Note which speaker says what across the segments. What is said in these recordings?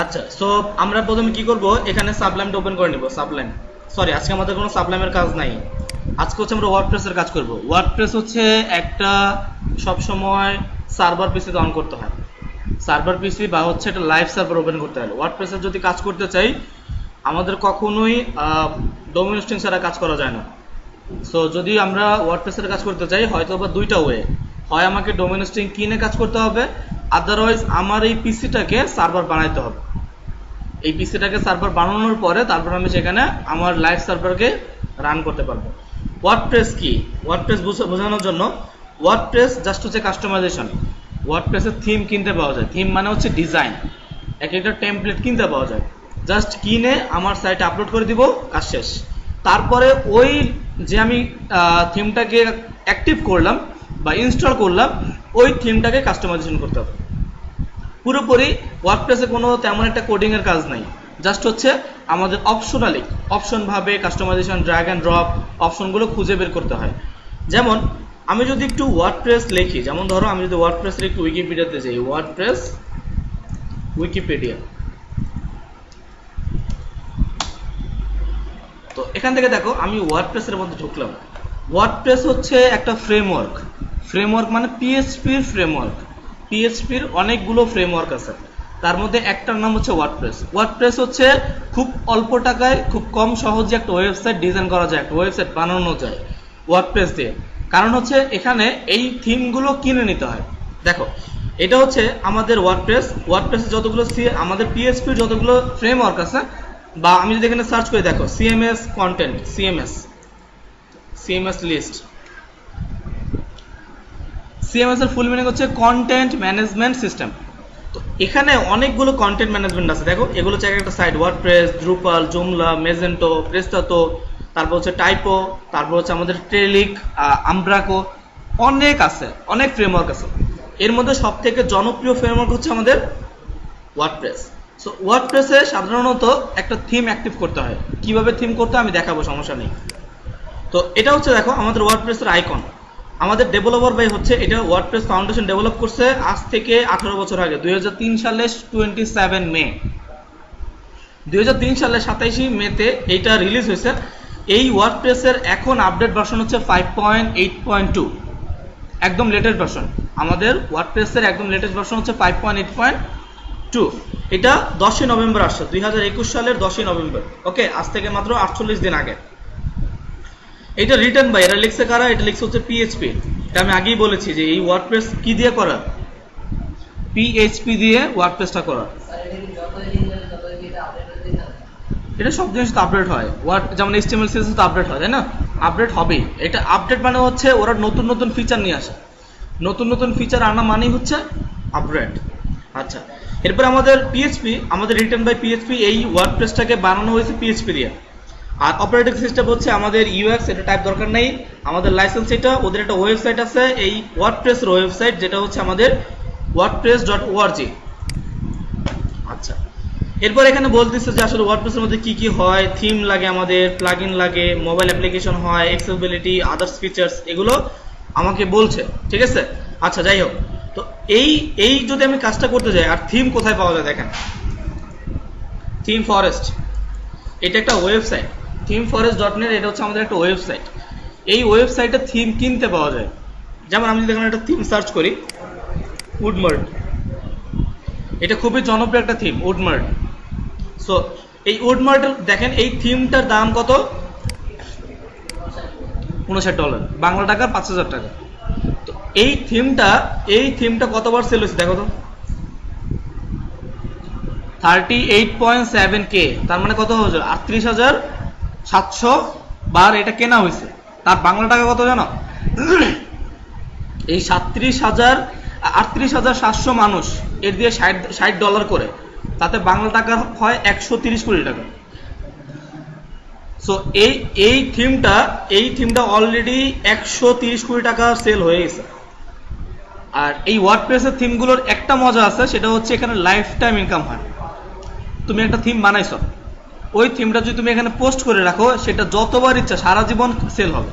Speaker 1: আচ্ছা, সো আমরা প্রথমে কি করব, এখানে সাবলাইমটা ওপেন করে নিব। সাবলাইম, সরি আজকে আমাদের কোনো সাবলাইমের কাজ নাই, আজকে হচ্ছে আমরা ওয়ার্ডপ্রেসের কাজ করব। ওয়ার্ডপ্রেস হচ্ছে একটা সব সময় সার্ভার পিসিতে অন করতে হয়, সার্ভার পিসি বা হচ্ছে একটা লাইভ সার্ভার ওপেন করতে হয়। ওয়ার্ডপ্রেসের যদি কাজ করতে চাই আমাদের কখনোই ডোমেইন হোস্টিং ছাড়া কাজ করা যায় না। সো যদি আমরা ওয়ার্ডপ্রেসের কাজ করতে চাই হয়তো বা দুইটা ওয়ে, হয় আমাকে ডোমেইন হোস্টিং কিনে কাজ করতে হবে, আদারওয়াইজ আমার এই পিসিটাকে সার্ভার বানাইতে হবে। এই পিসিটাকে সার্ভার বানানোর পরে তারপর আমি সেখানে আমার লাইভ সার্ভারকে রান করতে পারবো। ওয়ার্ডপ্রেস কি? ওয়ার্ডপ্রেস বোঝানোর জন্য, ওয়ার্ডপ্রেস জাস্ট হচ্ছে কাস্টমাইজেশন। ওয়ার্ডপ্রেসের থিম কিনতে পাওয়া যায়, থিম মানে হচ্ছে ডিজাইন, এক একটা টেমপ্লেট কিনতে পাওয়া যায়, জাস্ট কিনে আমার সাইটে আপলোড করে দিব, কাজ শেষ। তারপরে ওই যে আমি থিমটাকে অ্যাক্টিভ করলাম বা ইনস্টল করলাম, ওই থিমটাকে কাস্টমাইজেশন করতে হবে। পুরোপুরি ওয়ার্ডপ্রেসে কোনো তেমন একটা কোডিংয়ের কাজ নাই, জাস্ট হচ্ছে আমাদের অপশনালি অপশনভাবে কাস্টমাইজেশন, ড্র্যাগ অ্যান্ড ড্রপ অপশনগুলো খুঁজে বের করতে হয়। যেমন আমি যদি একটু ওয়ার্ডপ্রেস লিখি, যেমন ধরো আমি যদি ওয়ার্ডপ্রেসের একটু উইকিপিডিয়াতে যাই, ওয়ার্ডপ্রেস উইকিপিডিয়া, তো এখান থেকে দেখো আমি ওয়ার্ডপ্রেসের মধ্যে ঢুকলাম। ওয়ার্ডপ্রেস হচ্ছে একটা ফ্রেমওয়ার্ক, ফ্রেমওয়ার্ক মানে পিএইচপির ফ্রেমওয়ার্ক। পিএইচপির অনেকগুলো ফ্রেমওয়ার্ক আছে, তার মধ্যে একটার নাম হচ্ছে ওয়ার্ডপ্রেস। ওয়ার্ডপ্রেস হচ্ছে খুব অল্প টাকায় খুব কম সহজে একটা ওয়েবসাইট ডিজাইন করা যায়, একটা ওয়েবসাইট বানানো যায় ওয়ার্ডপ্রেস দিয়ে। কারণ হচ্ছে এখানে এই থিমগুলো কিনে নিতে হয়। দেখো এটা হচ্ছে আমাদের ওয়ার্ডপ্রেস, ওয়ার্ডপ্রেসে যতগুলো আমাদের পিএইচপির যতগুলো ফ্রেমওয়ার্ক আছে, বা আমি যদি এখানে সার্চ করে দেখো CMS content, CMS list, CMS এর ফুল মিনিং হচ্ছে কন্টেন্ট ম্যানেজমেন্ট সিস্টেম। তো এখানে অনেকগুলো কন্টেন্ট ম্যানেজমেন্ট আছে, দেখো এগুলো হচ্ছে একটা সাইট, ওয়ার্ডপ্রেস, ড্রুপাল, জুমলা, মেজেন্টো, প্রেস্তাতো, তারপর হচ্ছে টাইপো, তারপর হচ্ছে আমাদের ট্রেলিক, আমব্রাকো, অনেক আছে, অনেক ফ্রেমওয়ার্ক আছে। এর মধ্যে সব থেকে জনপ্রিয় ফ্রেমওয়ার্ক হচ্ছে আমাদের ওয়ার্ডপ্রেস। সো ওয়ার্ডপ্রেসে সাধারণত একটা থিম অ্যাক্টিভ করতে হয়, কিভাবে থিম করতে হয় আমি দেখাবো, সমস্যা নেই। তো এটা হচ্ছে দেখো আমাদের ওয়ার্ডপ্রেসের আইকন। আমাদের ডেভেলপার ভাই হচ্ছে এটা ওয়ার্ডপ্রেস ফাউন্ডেশন ডেভেলপ করছে আজ থেকে 18 বছর আগে, 2003 সালে 27 মে, 2003 সালে 27 মেতে এইটা রিলিজ হয়েছে। এই ওয়ার্ডপ্রেসের এখন আপডেট ভার্সন হচ্ছে 5.8.2, একদম লেটেস্ট ভার্সন। আমাদের ওয়ার্ডপ্রেসের একদম লেটেস্ট ভার্সন হচ্ছে 5.8.2। এটা 10ই নভেম্বর আসছে, 2021 সালের 10ই নভেম্বর। ওকে, আজ থেকে মাত্র 48 দিন আগে। এটা রিটার্ন বাই, এটা লিখছে কারা? এটা লিখছে হচ্ছে পিএইচপি। এটা আমি আগেই বলেছি যে এই ওয়ার্ডপ্রেস কি দিয়ে করা, পিএইচপি দিয়ে ওয়ার্ডপ্রেসটা করা। এটা সব জিনিস তো আপডেট হয়, যেমন এইচটিএমএল সিএসএস তো আপডেট হয়, তাই না? আপডেট হবেই। এটা আপডেট মানে হচ্ছে ওরা নতুন নতুন ফিচার নিয়ে আসে, নতুন নতুন ফিচার আনা মানেই হচ্ছে আপডেট। আচ্ছা, এরপর আমাদের পিএইচপি, আমাদের রিটার্ন বাই পিএইচপি, এই ওয়ার্ডপ্রেসটাকে বানানো হয়েছে পিএইচপি দিয়ে। আর অপারেটিং সিস্টেম হচ্ছে আমাদের ইউএক্স, এটা টাইপ দরকার নেই। আমাদের লাইসেন্স এটা, ওদের একটা ওয়েবসাইট আছে এই ওয়ার্ডপ্রেসের ওয়েবসাইট, যেটা হচ্ছে আমাদের wordpress.org। আচ্ছা, এরপর এখানে বলতেছে যে আসলে ওয়ার্ডপ্রেসের মধ্যে কি কি হয়, থিম লাগে, আমাদের প্লাগইন লাগে, মোবাইল অ্যাপ্লিকেশন হয়, অ্যাক্সেসিবিলিটি, আদার্স ফিচার্স, এগুলো আমাকে বলছে, ঠিক আছে। আচ্ছা যাই হোক, তো এই যদি আমি কাজটা করতে যাই, আর থিম কোথায় পাওয়া যায় দেখেন, থিম ফরেস্ট, এটা একটা ওয়েবসাইট, themeforest.net, এটা হচ্ছে আমাদের একটা ওয়েবসাইট। এই ওয়েবসাইটে থিম কিনতে পাওয়া যায়। যেমন আমি যদি এখানে একটা থিম সার্চ করি, উডমার্ড, এটা খুবই জনপ্রিয় একটা থিম উডমার্ড। সো এই উডমার্ড দেখেন, এই থিমটার দাম কত? $59, বাংলা টাকা 5,000 টাকা। তো এই থিমটা কতবার সেল হয়েছে দেখো তো, 38.7K, তার মানে কত হয়েছে? 38,700 বার এটা কেনা হয়েছে। তার বাংলা টাকা কত জানো? এই 38,700 মানুষ এর দিয়ে $60 করে, তাতে বাংলা টাকা হয় 130 কোটি টাকা। সো এই থিমটা অলরেডি 130 কোটি টাকা সেল হয়ে গেছে। আর এই ওয়ার্ডপ্রেসের থিমগুলোর একটা মজা আছে, সেটা হচ্ছে এখানে লাইফ টাইম ইনকাম হয়। তুমি একটা থিম বানাইছো, ওই থিমটা যদি তুমি এখানে পোস্ট করে রাখো, সেটা যতবার ইচ্ছা সারা জীবন সেল হবে,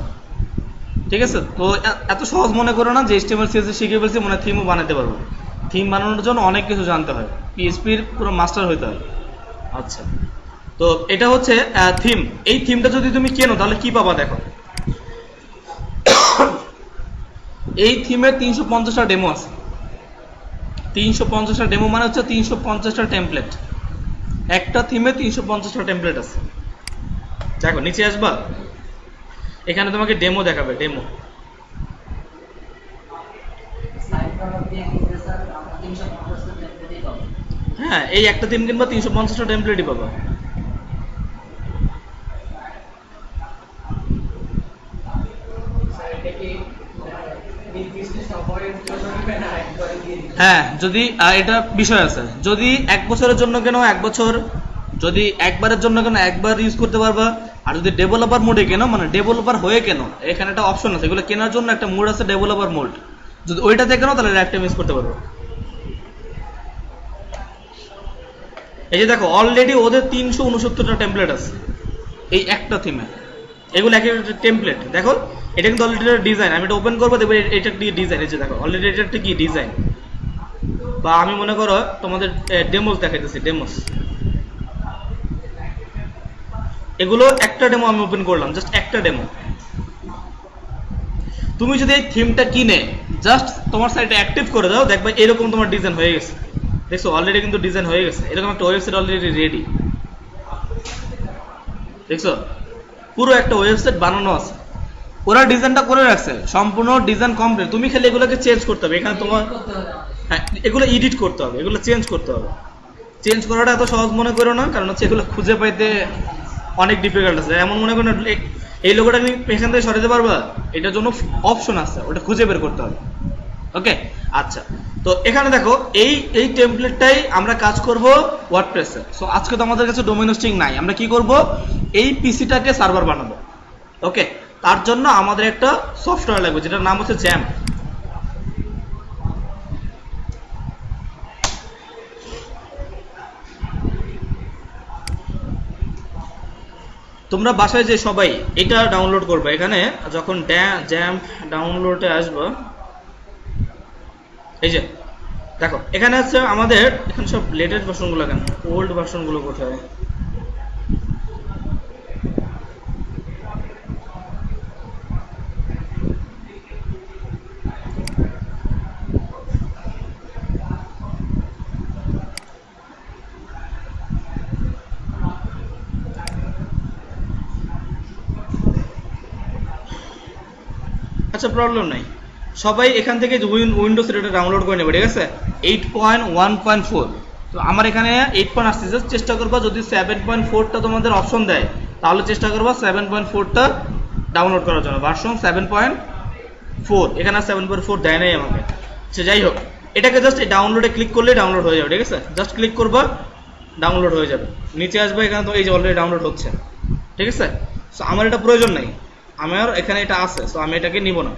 Speaker 1: ঠিক আছে। তো এত সহজ মনে করো না যে এইচটিএমএল সিএসএস শিখে ফেলছি মনে থিমও বানাতে পারবো। থিম বানানোর জন্য অনেক কিছু জানতে হয়, পিএইচপির পুরো মাস্টার হইতে হয়। আচ্ছা, তো এটা হচ্ছে থিম। এই থিমটা যদি তুমি কেনো তাহলে কি পাবা দেখো, এই থিমে 350টা ডেমো আছে। 350টা ডেমো মানে হচ্ছে 350টা টেমপ্লেট। একটা থিমে 350টা টেমপ্লেট আছে। দেখো নিচে আসবা, এখানে তোমাকে ডেমো দেখাবে, ডেমো। হ্যাঁ, এই একটা থিম কিনবা 350টা টেমপ্লেটই পাবা। হ্যাঁ, যদি এটা বিষয় আছে, যদি 1 বছরের জন্য কেন 1 বছর, যদি একবারের জন্য কেন একবার ইউজ করতে পারবা, আর যদি ডেভেলপার মোডে কেন মানে ডেভেলপার হয়ে কেন, এখানে একটা অপশন আছে, এগুলো কেনার জন্য একটা মোড আছে ডেভেলপার মোড, যদি ওইটাতে কেন তাহলে লাইফ টাইম ইউজ করতে পারবো। এই যে দেখো অলরেডি ওদের 369টা টেমপ্লেট আছে এই একটা থিমে, এগুলো এক একটা টেমপ্লেট। দেখো এটা কিন্তু অলরেডি ডিজাইন, আমি এটা ওপেন করবো দেখবো এটা একটি ডিজাইন। এই যে দেখো অলরেডি এটা একটা কি ডিজাইন, বা আমি মনে করো তোমাদের ডেমোস দেখাইতেছি, ডেমোস। এগুলো একটা ডেমো আমি ওপেন করলাম, জাস্ট একটা ডেমো। তুমি যদি এই থিমটা কিনে জাস্ট তোমার সাইটে অ্যাক্টিভ করে দাও, দেখবে এরকম তোমার ডিজাইন হয়ে গেছে। দেখছো অলরেডি কিন্তু ডিজাইন হয়ে গেছে, এরকম একটা ওয়েবসাইট অলরেডি রেডি। দেখছো পুরো একটা ওয়েবসাইট বানানো আছে, ওরা ডিজাইনটা করে রাখছে, সম্পূর্ণ ডিজাইন কমপ্লিট। তুমি খালি এগুলোকে চেঞ্জ করতে হবে। এখানে তোমার হ্যাঁ, এগুলো এডিট করতে হবে, এগুলো চেঞ্জ করতে হবে। চেঞ্জ করাটা এত সহজ মনে করো না, কারণ হচ্ছে এগুলো খুঁজে পাইতে অনেক ডিফিকাল্ট আছে। এমন মনে করো এই লোগোটা তুমি এখান থেকে সরাতে পারবা, এটার জন্য অপশন আছে, ওটা খুঁজে বের করতে হবে। ওকে, আচ্ছা, তো এখানে দেখো এই এই টেমপ্লেটটাই আমরা কাজ করব ওয়ার্ডপ্রেসে। সো আজকে তো আমাদের কাছে ডোমেইন হোস্টিং নাই, আমরা কি করব এই পিসিটাকে সার্ভার বানাবো। ওকে, তার জন্য আমাদের একটা সফটওয়্যার লাগবে যেটার নাম হচ্ছে জ্যাম্প। তোমরা বাসায় যে সবাই এটা ডাউনলোড করবে। এখানে যখন জ্যাম্প ডাউনলোডে আসবো, এই যে দেখো এখানে আছে আমাদের, এখানে সব লেটেস্ট ভার্সনগুলো, কেন ওল্ড ভার্সনগুলো কোথায়? আচ্ছা, প্রবলেম নাই, সবাই এখান থেকে উইন্ডোজ এটা ডাউনলোড করে নেবে, ঠিক আছে? 8.1.4। তো আমার এখানে 8 আসতেছে, চেষ্টা করবা যদি 7.4টা তোমাদের অপশন দেয় তাহলে চেষ্টা করবা 7.4টা ডাউনলোড করার জন্য, ভার্সন 7.4। এখানে 7.4 দেয় নাই আমাকে। সে যাই হোক, এটাকে জাস্ট এই ডাউনলোডে ক্লিক করলে ডাউনলোড হয়ে যাবে, ঠিক আছে? জাস্ট ক্লিক করবা, ডাউনলোড হয়ে যাবে। নিচে আসবে, এখানে তো এই যে অলরেডি ডাউনলোড হচ্ছে, ঠিক আছে? সো আমার এটা প্রয়োজন নেই, আমার এখানে এটা আছে, সো আমি এটাকে নিব না।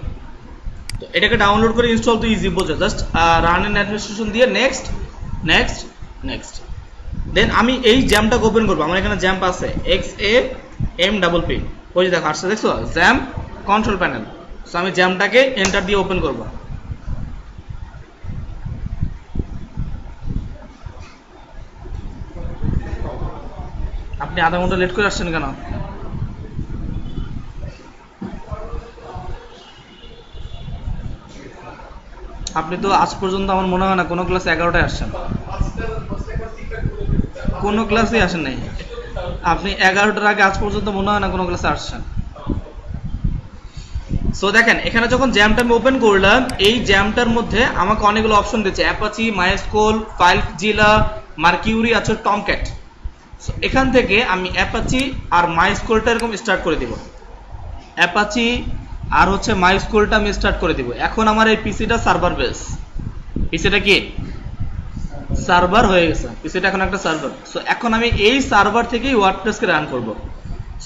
Speaker 1: তো এটাকে ডাউনলোড করে ইনস্টল তো ইজি, বোঝো, জাস্ট রান এন্ড অ্যাডমিনিস্ট্রেশন দিয়ে নেক্সট নেক্সট নেক্সট। দেন আমি এই জ্যামটাকে ওপেন করবো। আমার এখানে জ্যাম্প আছে XAMPP, ওই যে দেখো আসছে, দেখছো জ্যাম্প কন্ট্রোল প্যানেল। সো আমি জ্যামটাকে এন্টার দিয়ে ওপেন করবো। আপনি আধা ঘন্টা লেট করে আসছেন কেন? আপনি তো আজ পর্যন্ত আমার মনে হয় না কোনো ক্লাসে 11টায় আসছেন, কোনো ক্লাসেই আসেন নাই আপনি। 11টার আগে আজ পর্যন্ত মনে হয় না কোনো ক্লাসে আসছেন। সো দেখেন এখানে যখন জ্যামটা আমি ওপেন করলাম, এই জ্যামটার মধ্যে আমাকে অনেকগুলো অপশন দিচ্ছে, অ্যাপাচি, মাইস্কুল, ফাইলজিলা, মার্কিউরি, আছে টমক্যাট। সো এখান থেকে আমি অ্যাপাচি আর মাইস্কুলটা এরকম স্টার্ট করে দিব, অ্যাপাচি আর হচ্ছে মাইস্কুলটা আমি স্টার্ট করে দিব। এখন আমার এই পিসিটা সার্ভার বেস, পিসিটা কি সার্ভার হয়ে গেছে, পিসিটা এখন একটা সার্ভার। সো এখন আমি এই সার্ভার থেকেই ওয়ার্ডপ্রেসকে রান করব।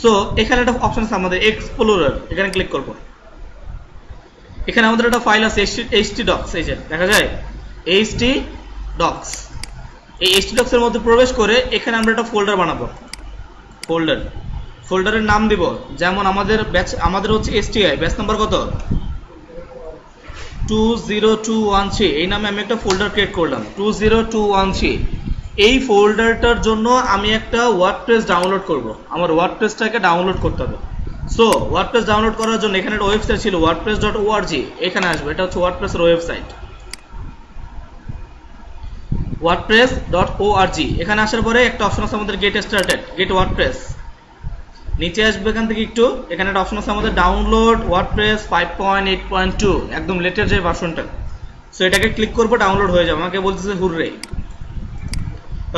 Speaker 1: সো এখানে একটা অপশন আছে আমাদের এক্সপ্লোরার, এখানে ক্লিক করব। এখানে আমাদের একটা ফাইল আছে htdocs, এই যে দেখা যায় htdocs। এই htdocs এর মধ্যে প্রবেশ করে এখানে আমরা একটা ফোল্ডার বানাবো। ফোল্ডারের নাম দিব, যেমন আমাদের হচ্ছে STI, ব্যাচ নাম্বার কত? 20213 এই নামে আমি একটা ফোল্ডার ক্রিয়েট করলাম 20213। এই ফোল্ডারটার জন্য আমি একটা ওয়ার্ডপ্রেস ডাউনলোড করব। আমার ওয়ার্ডপ্রেসটাকে ডাউনলোড করতে হবে। সো ওয়ার্ডপ্রেস ডাউনলোড করার জন্য এখানে একটা ওয়েবসাইট ছিল wordpress.org, এখানে আসবে। এটা হচ্ছে ওয়ার্ডপ্রেসের ওয়েবসাইট wordpress.org। এখানে আসার পরে একটা অপশন আছে আমাদের গেট স্টার্টেড, গেট ওয়ার্ডপ্রেস। নিচে আসবে এখান থেকে একটু, এখানে একটা অপশন আছে আমাদের ডাউনলোড ওয়ার্ডপ্রেস 5.8.2, একদম লেটেস্ট যে ভার্সনটা। সো এটাকে ক্লিক করবো, ডাউনলোড হয়ে যাবে। আমাকে বলতেছে হুররে।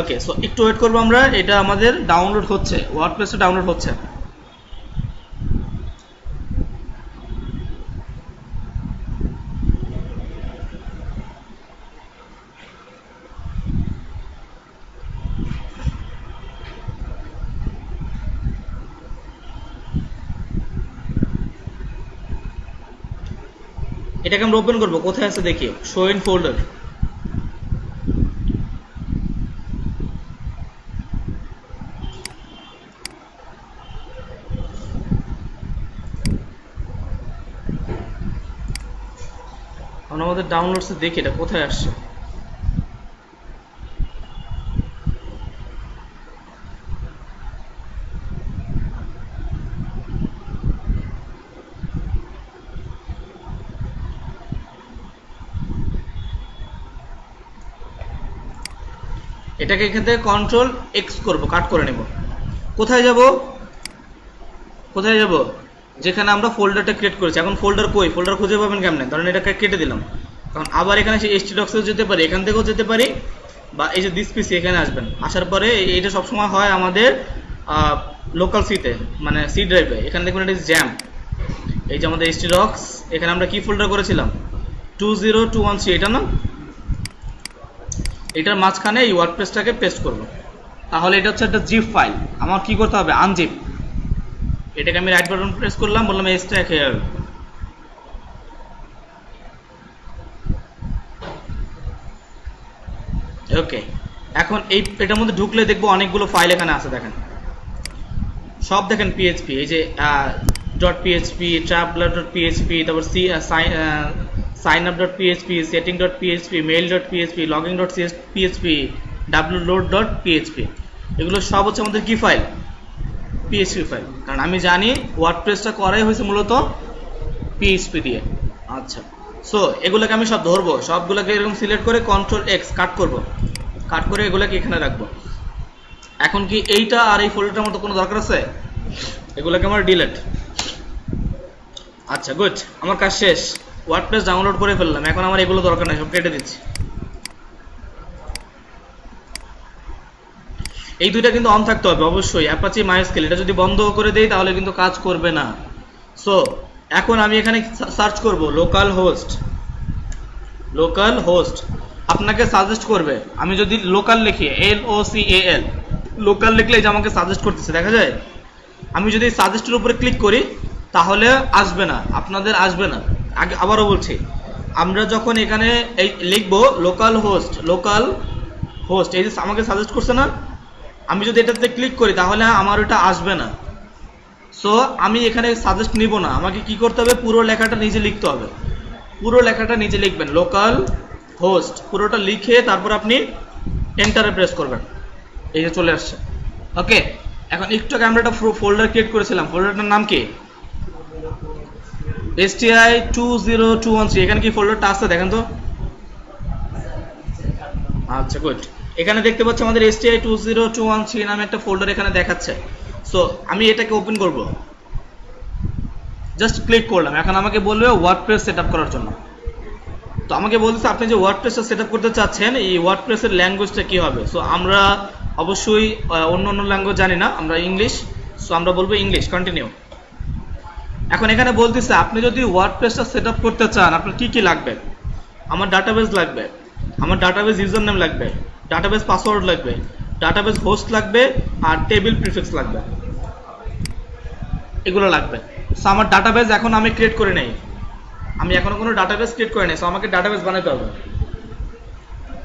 Speaker 1: ওকে, সো একটু ওয়েট করবো আমরা। এটা আমাদের ডাউনলোড হচ্ছে, ওয়ার্ডপ্রেসটা ডাউনলোড হচ্ছে। এটাকে আমরা ওপেন করবো, কোথায় আছে দেখি, শো ইন ফোল্ডার। আমরা আমাদের ডাউনলোডসে দেখি এটা কোথায় আসছে। এটাকে এখান থেকে কন্ট্রোল এক্স করবো, কাট করে নেব। কোথায় যাব, কোথায় যাব, যেখানে আমরা ফোল্ডারটা ক্রিয়েট করেছি। এখন ফোল্ডার কই, ফোল্ডার খুঁজে পাবেন কেমনে? ধরেন এটাকে কেটে দিলাম, কারণ আবার এখানে সেই htdocs-এও যেতে পারি, এখান থেকেও যেতে পারি, বা এই যে দিস পিসি এখানে আসবেন। আসার পরে এইটা সবসময় হয় আমাদের লোকাল সিতে, মানে সি ড্রাইভে। এখানে দেখুন এটা জ্যাম, এই যে আমাদের htdocs। এখানে আমরা কি ফোল্ডার করেছিলাম 20213, এটা না? এটার মাঝখানে এই ওয়ার্ডপ্রেসটাকে পেস্ট করব। তাহলে এটা হচ্ছে একটা জিপ ফাইল। আমার কি করতে হবে, আনজিপ। এটাকে আমি রাইট বাটন প্রেস করলাম, বললাম এক্সট্রাক্ট হিয়ার। ওকে, এখন এটার মধ্যে ঢুকলে দেখবো অনেকগুলো ফাইল এখানে আছে। দেখেন সব, দেখেন পিএইচপি, এই যে .php, traveler.php, তারপর signup.php, setting.php, mail.php, logging.php, wload.php, এগুলো সব হচ্ছে আমাদের কি ফাইল, পিএইচপি ফাইল। কারণ আমি জানি ওয়ার্ডপ্রেসটা করাই হয়েছে মূলত পিএইচপি দিয়ে। আচ্ছা, সো এগুলোকে আমি সব ধরবো, সবগুলোকে এরকম সিলেক্ট করে কন্ট্রোল এক্স কাট করব, কাট করে এগুলোকে এখানে রাখবো। এখন কি এইটা আর এই ফোল্ডারটার মতো কোনো দরকার আছে? এগুলোকে আমার ডিলিট। আচ্ছা, গুড, আমার কাজ শেষ। ওয়ার্ডপ্রেস ডাউনলোড করে ফেললাম, এখন আমার এগুলো দরকার নাই, সব কেটে দিচ্ছি। এই দুইটা কিন্তু অন থাকতে হবে অবশ্যই, অ্যাপাচি মাইস্কেল। এটা যদি বন্ধ করে দেই তাহলে কিন্তু কাজ করবে না। সো এখন আমি এখানে সার্চ করব লোকাল হোস্ট। লোকাল হোস্ট আপনাকে সাজেস্ট করবে। আমি যদি লোকাল লিখি LOCAL, লোকাল লিখলে যে আমাকে সাজেস্ট করতেছে, দেখা যায়। আমি যদি সাজেস্টের উপরে ক্লিক করি তাহলে আসবে না, আপনাদের আসবে না। আগে আবারও বলছি, আমরা যখন এখানে এই লিখবো লোকাল হোস্ট, লোকাল হোস্ট, এই যে আমাকে সাজেস্ট করছে না, আমি যদি এটাতে ক্লিক করি তাহলে আমার ওটা আসবে না। সো আমি এখানে সাজেস্ট নিব না, আমাকে কি করতে হবে, পুরো লেখাটা নিজে লিখতে হবে। পুরো লেখাটা নিজে লিখবেন, লোকাল হোস্ট পুরোটা লিখে তারপর আপনি এন্টারে প্রেস করবেন। এই যে চলে আসছে। ওকে, এখন একটু আগে আমরা একটা ফোল্ডার ক্রিয়েট করেছিলাম, ফোল্ডারটার নাম কি, STI20213। এখানে কি ফোল্ডারটা আছে দেখেন তো। আচ্ছা, গুড। এখানে দেখতে পাচ্ছি আমাদের STI20213 নামে একটা ফোল্ডার এখানে দেখাচ্ছে। সো আমি এটাকে ওপেন করব, জাস্ট ক্লিক করলাম। এখন আমাকে বলবে ওয়ার্ডপ্রেস সেটআপ করার জন্য। তো আমাকে বলছে আপনি যে ওয়ার্ডপ্রেসটা সেটআপ করতে চাচ্ছেন, এই ওয়ার্ডপ্রেসের ল্যাঙ্গুয়েজটা কি হবে। সো আমরা অবশ্যই অন্য ল্যাঙ্গুয়েজ জানি না, আমরা ইংলিশ। সো আমরা বলবো ইংলিশ, কন্টিনিউ। এখন এখানে বলতেছে আপনি যদি ওয়ার্ডপ্রেসটা সেটআপ করতে চান আপনার কি কি লাগবে। আমার ডাটাবেস লাগবে, আমার ডাটাবেস ইউজার নেম লাগবে, ডাটাবেস পাসওয়ার্ড লাগবে, ডাটাবেস হোস্ট লাগবে, আর টেবিল প্রিফিক্স লাগবে, এগুলো লাগবে। সো আমার ডাটাবেস এখন আমি ক্রিয়েট করে নেই, আমি এখনো কোনো ডাটাবেস ক্রিয়েট করে নেই। সো আমাকে ডাটাবেস বানাতে হবে।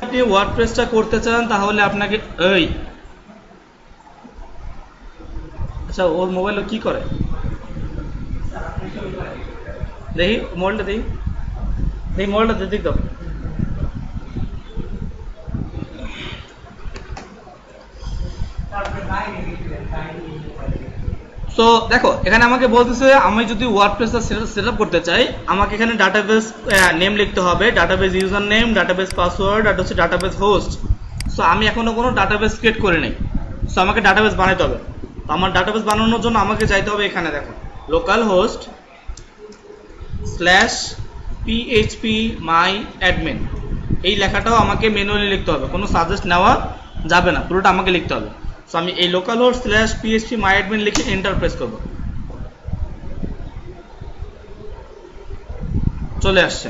Speaker 1: আপনি ওয়ার্ডপ্রেসটা করতে চান তাহলে আপনাকে এই, আচ্ছা ওর মোবাইলে কি করে দেখি, মোবাইলটা দেখি। এই মোবাইলটা দিক দাও। সো দেখো এখানে আমাকে বলতেছে আমি যদি ওয়ার্ডপ্রেসটা সেট আপ করতে চাই, আমাকে এখানে ডাটাবেস নেম লিখতে হবে, database user name, database password, আর হচ্ছে ডাটাবেস হোস্ট। সো আমি এখনো কোনো ডাটাবেস ক্রিয়েট করি নাই, সো আমাকে ডাটাবেস বানাতে হবে। তো আমার ডাটাবেস বানানোর জন্য আমাকে যাইতে হবে এখানে দেখো লোকাল হোস্ট স্ল্যাশ পিএইচপি মাই অ্যাডমিন, এই লেখাটাও আমাকে ম্যানুয়ালি লিখতে হবে, কোনো সাজেস্ট নেওয়া যাবে না, পুরোটা আমাকে লিখতে হবে। সো আমি এই লোকাল হোস্ট স্ল্যাশ পিএইচপি মাই অ্যাডমিন লিখে এন্টার প্রেস করব, চলে আসছে।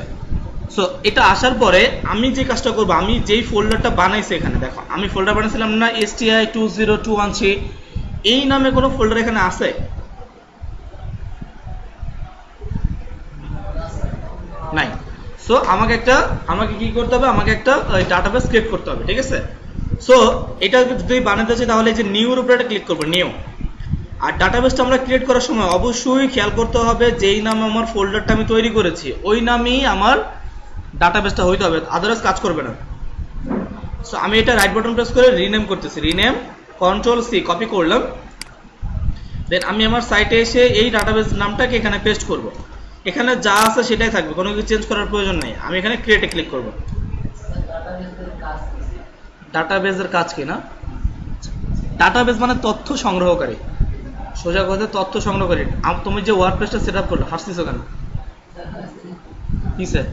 Speaker 1: সো এটা আসার পরে আমি যে কাজটা করবো, আমি যেই ফোল্ডারটা বানাইছি এখানে দেখো, আমি ফোল্ডার বানাইছিলাম না STI20213, এই নামে কোনো ফোল্ডার এখানে আছে? নাই। সো আমাকে কি করতে হবে, আমাকে একটা ডাটাবেস ক্রিয়েট করতে হবে, ঠিক আছে? সো এটা যদি বানাতে চাই তাহলে এই যে নিউর উপরে একটা ক্লিক করবো, নিউ। আর ডাটাবেসটা আমরা ক্রিয়েট করার সময় অবশ্যই খেয়াল করতে হবে যেই নামে আমার ফোল্ডারটা আমি তৈরি করেছি ওই নামেই আমার ডাটাবেসটা হইতে হবে, আদারওয়াইজ কাজ করবে না। সো আমি এটা রাইট বাটন প্রেস করে রিনেম করতেছি, রিনেম, Ctrl+C কপি করলাম। দেন আমি আমার সাইটে এসে এই ডাটাবেস নামটাকে এখানে পেস্ট করব, এখানে যা আছে সেটাই থাকবে, কোনো কিছু চেঞ্জ করার প্রয়োজন নেই। আমি এখানে ক্রিয়েটে ক্লিক করব। ডাটাবেসের কাজ কি না, ডাটাবেস মানে তথ্য সংগ্রহকারী, সোজা কথা তথ্য সংগ্রহকারী। তুমি যে ওয়ার্ডপ্রেসটা সেট আপ করলে হাসছিস কেন? কি স্যার?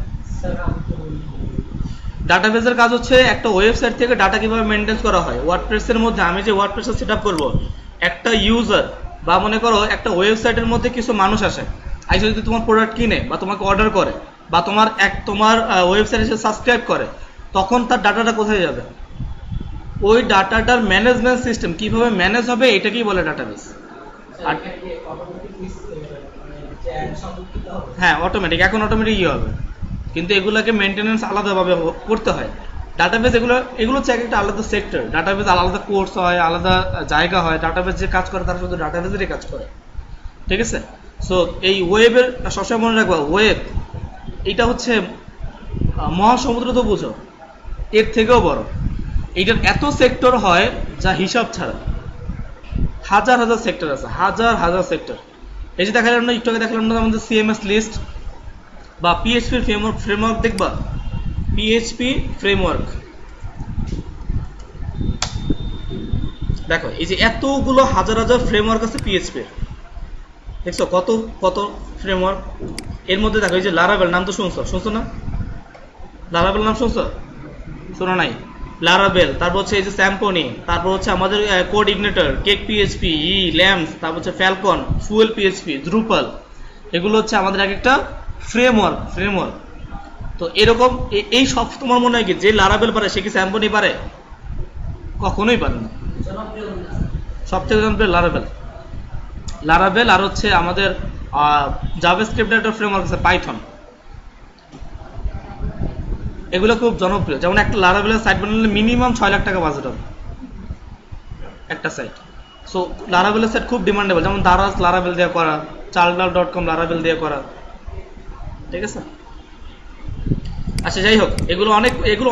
Speaker 1: ডাটাবেসের কাজ হচ্ছে একটা ওয়েবসাইট থেকে ডাটা কিভাবে মেনটেন করা হয়। ওয়ার্ডপ্রেসের মধ্যে আমি যে ওয়ার্ডপ্রেসটা সেট আপ করবো, একটা ইউজার বা মনে করো একটা ওয়েবসাইটের মধ্যে কিছু মানুষ আসে, আইসে যদি তোমার প্রোডাক্ট কিনে বা তোমাকে অর্ডার করে বা তোমার ওয়েবসাইটে এসে সাবস্ক্রাইব করে, তখন তার ডাটাটা কোথায় যাবে? ওই ডাটাটার ম্যানেজমেন্ট সিস্টেম কিভাবে ম্যানেজ হবে এটাকেই বলে ডাটাবেস। আর হ্যাঁ অটোমেটিক, এখন অটোমেটিক হবে, কিন্তু এগুলোকে মেনটেনেন্স আলাদাভাবে করতে হয়। ডাটাবেস এগুলো হচ্ছে একটা আলাদা সেক্টর, ডাটাবেস আলাদা কোর্স হয়, আলাদা জায়গা হয়। ডাটাবেস যে কাজ করে তারা শুধু ডাটাবেসেরই কাজ করে, ঠিক আছে? সো এই ওয়েবের সবসময় মনে রাখবা, ওয়েব এটা হচ্ছে মহাসমুদ্র, তো বুঝো, এর থেকেও বড়। এইটার এত সেক্টর হয় যা হিসাব ছাড়া, হাজার হাজার সেক্টর আছে, হাজার হাজার সেক্টর। এই যে দেখালাম না একটু আগে, দেখালাম না আমাদের সিএমএস লিস্ট বা পিএইচপি ফ্রেমওয়ার্ক, দেখবা পিএইচপি ফ্রেমওয়ার্ক, দেখো এই যে এতগুলো হাজার হাজার ফ্রেমওয়ার্ক আছে পিএইচপি, দেখছো কত কত ফ্রেমওয়ার্ক। এর মধ্যে দেখো এই যে লারাভেল নাম তো শুনছো না? লারাভেল নাম শুনছো? শোনো নাই? লারাভেল, তারপর হচ্ছে এই যে স্যাম্পনি, তারপর হচ্ছে আমাদের code ignitor, cake PHP, lamps, তারপর হচ্ছে ফ্যালকন, ফুয়েল পিএইচপি, দ্রুপাল, এগুলো হচ্ছে আমাদের এক একটা ফ্রেমওয়ার্ক। তো এরকম এই সব তোমার মনে হয় কি যে লারাভেল পারে সে কি স্যাম্পনি পারে? কখনোই পারে না। সব থেকে জনপ্রিয় লারাভেল আর হচ্ছে আমাদের জাভাস্ক্রিপ্টের একটা ফ্রেমওয়ার্ক আছে পাইথন, এগুলো খুব জনপ্রিয়। যেমন একটা লারাভেলের সাইট বানালে মিনিমাম 6 লাখ টাকা বাজেট হবে একটা সাইট। সো লারাভেলের সাইট খুব ডিমান্ডেবল, যেমন দারাজ লারাভেল দিয়ে করা, চার্লডাল.com লারাভেল দিয়ে করা, ঠিক আছে? আচ্ছা যাই হোক, এগুলো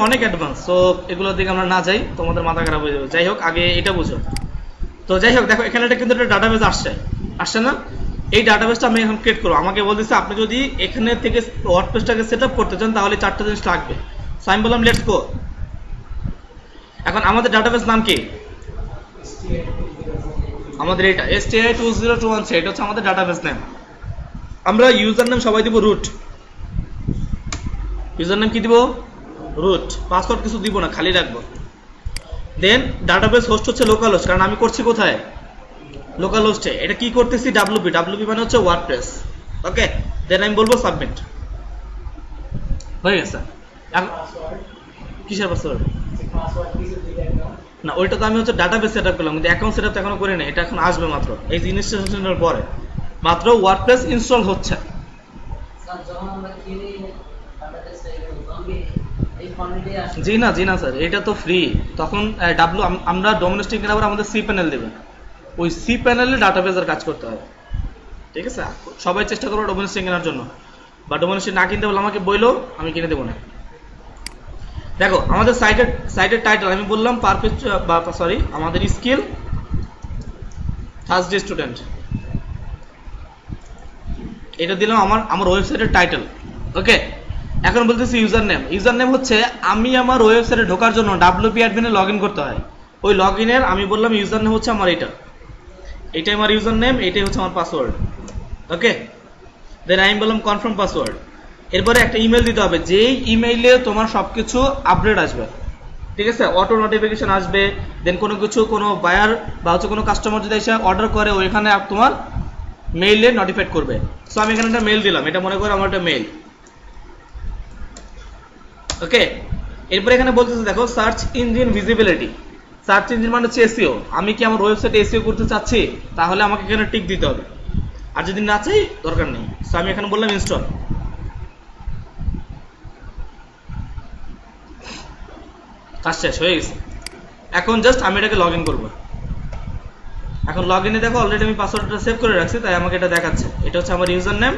Speaker 1: অনেক অ্যাডভান্স, সো এগুলোর দিকে আমরা না যাই, তোমাদের মাথা খারাপ হয়ে যাবে। যাই হোক, আগে এটা বুঝো। তো যাই হোক, দেখো এখানে কিন্তু একটা ডাটাবেস আসছে না? এই ডাটাবেসটা আমি এখন ক্রিয়েট করবো। আমাকে বলতেছে আপনি যদি এখানে থেকে ওয়ার্ডপ্রেসটাকে সেট আপ করতে চান তাহলে 4টা জিনিস লাগবে। সো আমি বললাম লেটস গো। এখন আমাদের ডাটাবেস নাম কি? আমাদের এটা STI20213, এটা হচ্ছে আমাদের ডাটাবেস নেম। আমরা ইউজার নেম সবাই দিব রুট, ইউজার নেম কি দিব? রুট। পাসওয়ার্ড কিছু দিব না, খালি রাখবো। দেন ডাটাবেস হোস্ট হচ্ছে লোকাল হোস্ট, কারণ আমি করছি কোথায়? লোকাল হোস্টে। এটা কি করতেছি? ডাব্লুপি মানে হচ্ছে ওয়ার্ডপ্রেস। ওকে, দেন আমি বলবো সাবমিট, হয়ে গেছে। কিসের পাসওয়ার্ড? না, ওইটা তো আমি হচ্ছে ডাটাবেস সেট আপ করলাম, কিন্তু অ্যাকাউন্ট সেট আপ এখনো করি না, এটা এখন আসবে মাত্র এই ইনস্টলেশনের পরে, মাত্র ওয়ার্ডপ্রেস ইনস্টল হচ্ছে। জি না স্যার, এটা তো ফ্রি। তখন আমরা ডোমেস্টিক কেনার আমাদের সি প্যানেল দেবে, ওই সি প্যানেলে ডাটাবেসের কাজ করতে হবে, ঠিক আছে? সবাই চেষ্টা করো ডোমেস্টিক কেনার জন্য। বা ডোমেন সে না কিনতে বলে আমাকে বললো, আমি কিনে দেবো না। দেখো আমাদের সাইটের টাইটেল আমি বললাম আমাদের স্কিল থার্সডে স্টুডেন্ট, এটা দিলাম আমার ওয়েবসাইটের টাইটেল। ওকে, এখন বলতেছি ইউজার নেম হচ্ছে আমি আমার ওয়েবসাইটে ঢোকার জন্য WP অ্যাডমিনে লগ ইন করতে হয়, ওই লগ ইনের আমি বললাম ইউজার নেম হচ্ছে আমার এইটাই আমার ইউজার নেম, এইটাই হচ্ছে আমার পাসওয়ার্ড। ওকে, দেন আমি বললাম কনফার্ম পাসওয়ার্ড। এরপরে একটা ইমেল দিতে হবে, যেই ইমেইলে তোমার সবকিছু আপডেট আসবে, ঠিক আছে, অটো নোটিফিকেশন আসবে। দেন কোনো বায়ার বা হচ্ছে কোনো কাস্টমার যদি এসে অর্ডার করে ওইখানে তোমার মেইলে নোটিফাইড করবে। সো আমি এখানে একটা মেইল দিলাম, এটা মনে করো আমার একটা মেইল। ওকে, এরপরে এখানে বলতেছে দেখো search engine visibility, search engine মানে হচ্ছে এসইও। আমি কি আমার ওয়েবসাইটে এসইও করতে চাচ্ছি, তাহলে আমাকে এখানে টিক দিতে হবে, আর যদি না চাই দরকার নেই। সো আমি এখানে বললাম ইনস্টল। কাজ শেষ হয়ে গেছে, এখন জাস্ট আমি এটাকে লগ ইন করবো। এখন লগ ইনে দেখো অলরেডি আমি পাসওয়ার্ডটা সেভ করে রাখছি, তাই আমাকে এটা দেখাচ্ছে, এটা হচ্ছে আমার ইউজার নেম,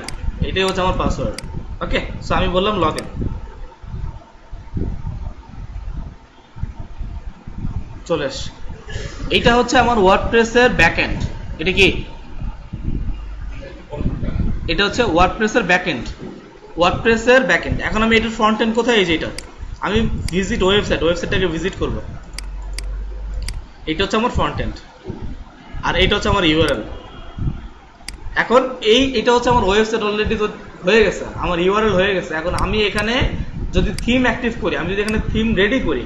Speaker 1: এটাই হচ্ছে আমার পাসওয়ার্ড। ওকে, সো আমি বললাম লগ ইন, চলে এস। এইটা হচ্ছে আমার ওয়ার্ডপ্রেসের ব্যাকএন্ড। এটা কি? এটা হচ্ছে ওয়ার্ডপ্রেসের ব্যাকএন্ড। এখন আমি এটার ফ্রন্ট এন্ড কোথায়, এই যে এটা আমি ভিজিট ওয়েবসাইটটাকে ভিজিট করব। এটা হচ্ছে আমার ফ্রন্ট এন্ড, আর এটা হচ্ছে আমার ইউআরএল। এখন এটা হচ্ছে আমার ওয়েবসাইট অলরেডি হয়ে গেছে, আমার ইউআরএল হয়ে গেছে। এখন আমি এখানে যদি থিম অ্যাক্টিভ করি, আমি যদি এখানে থিম রেডি করি,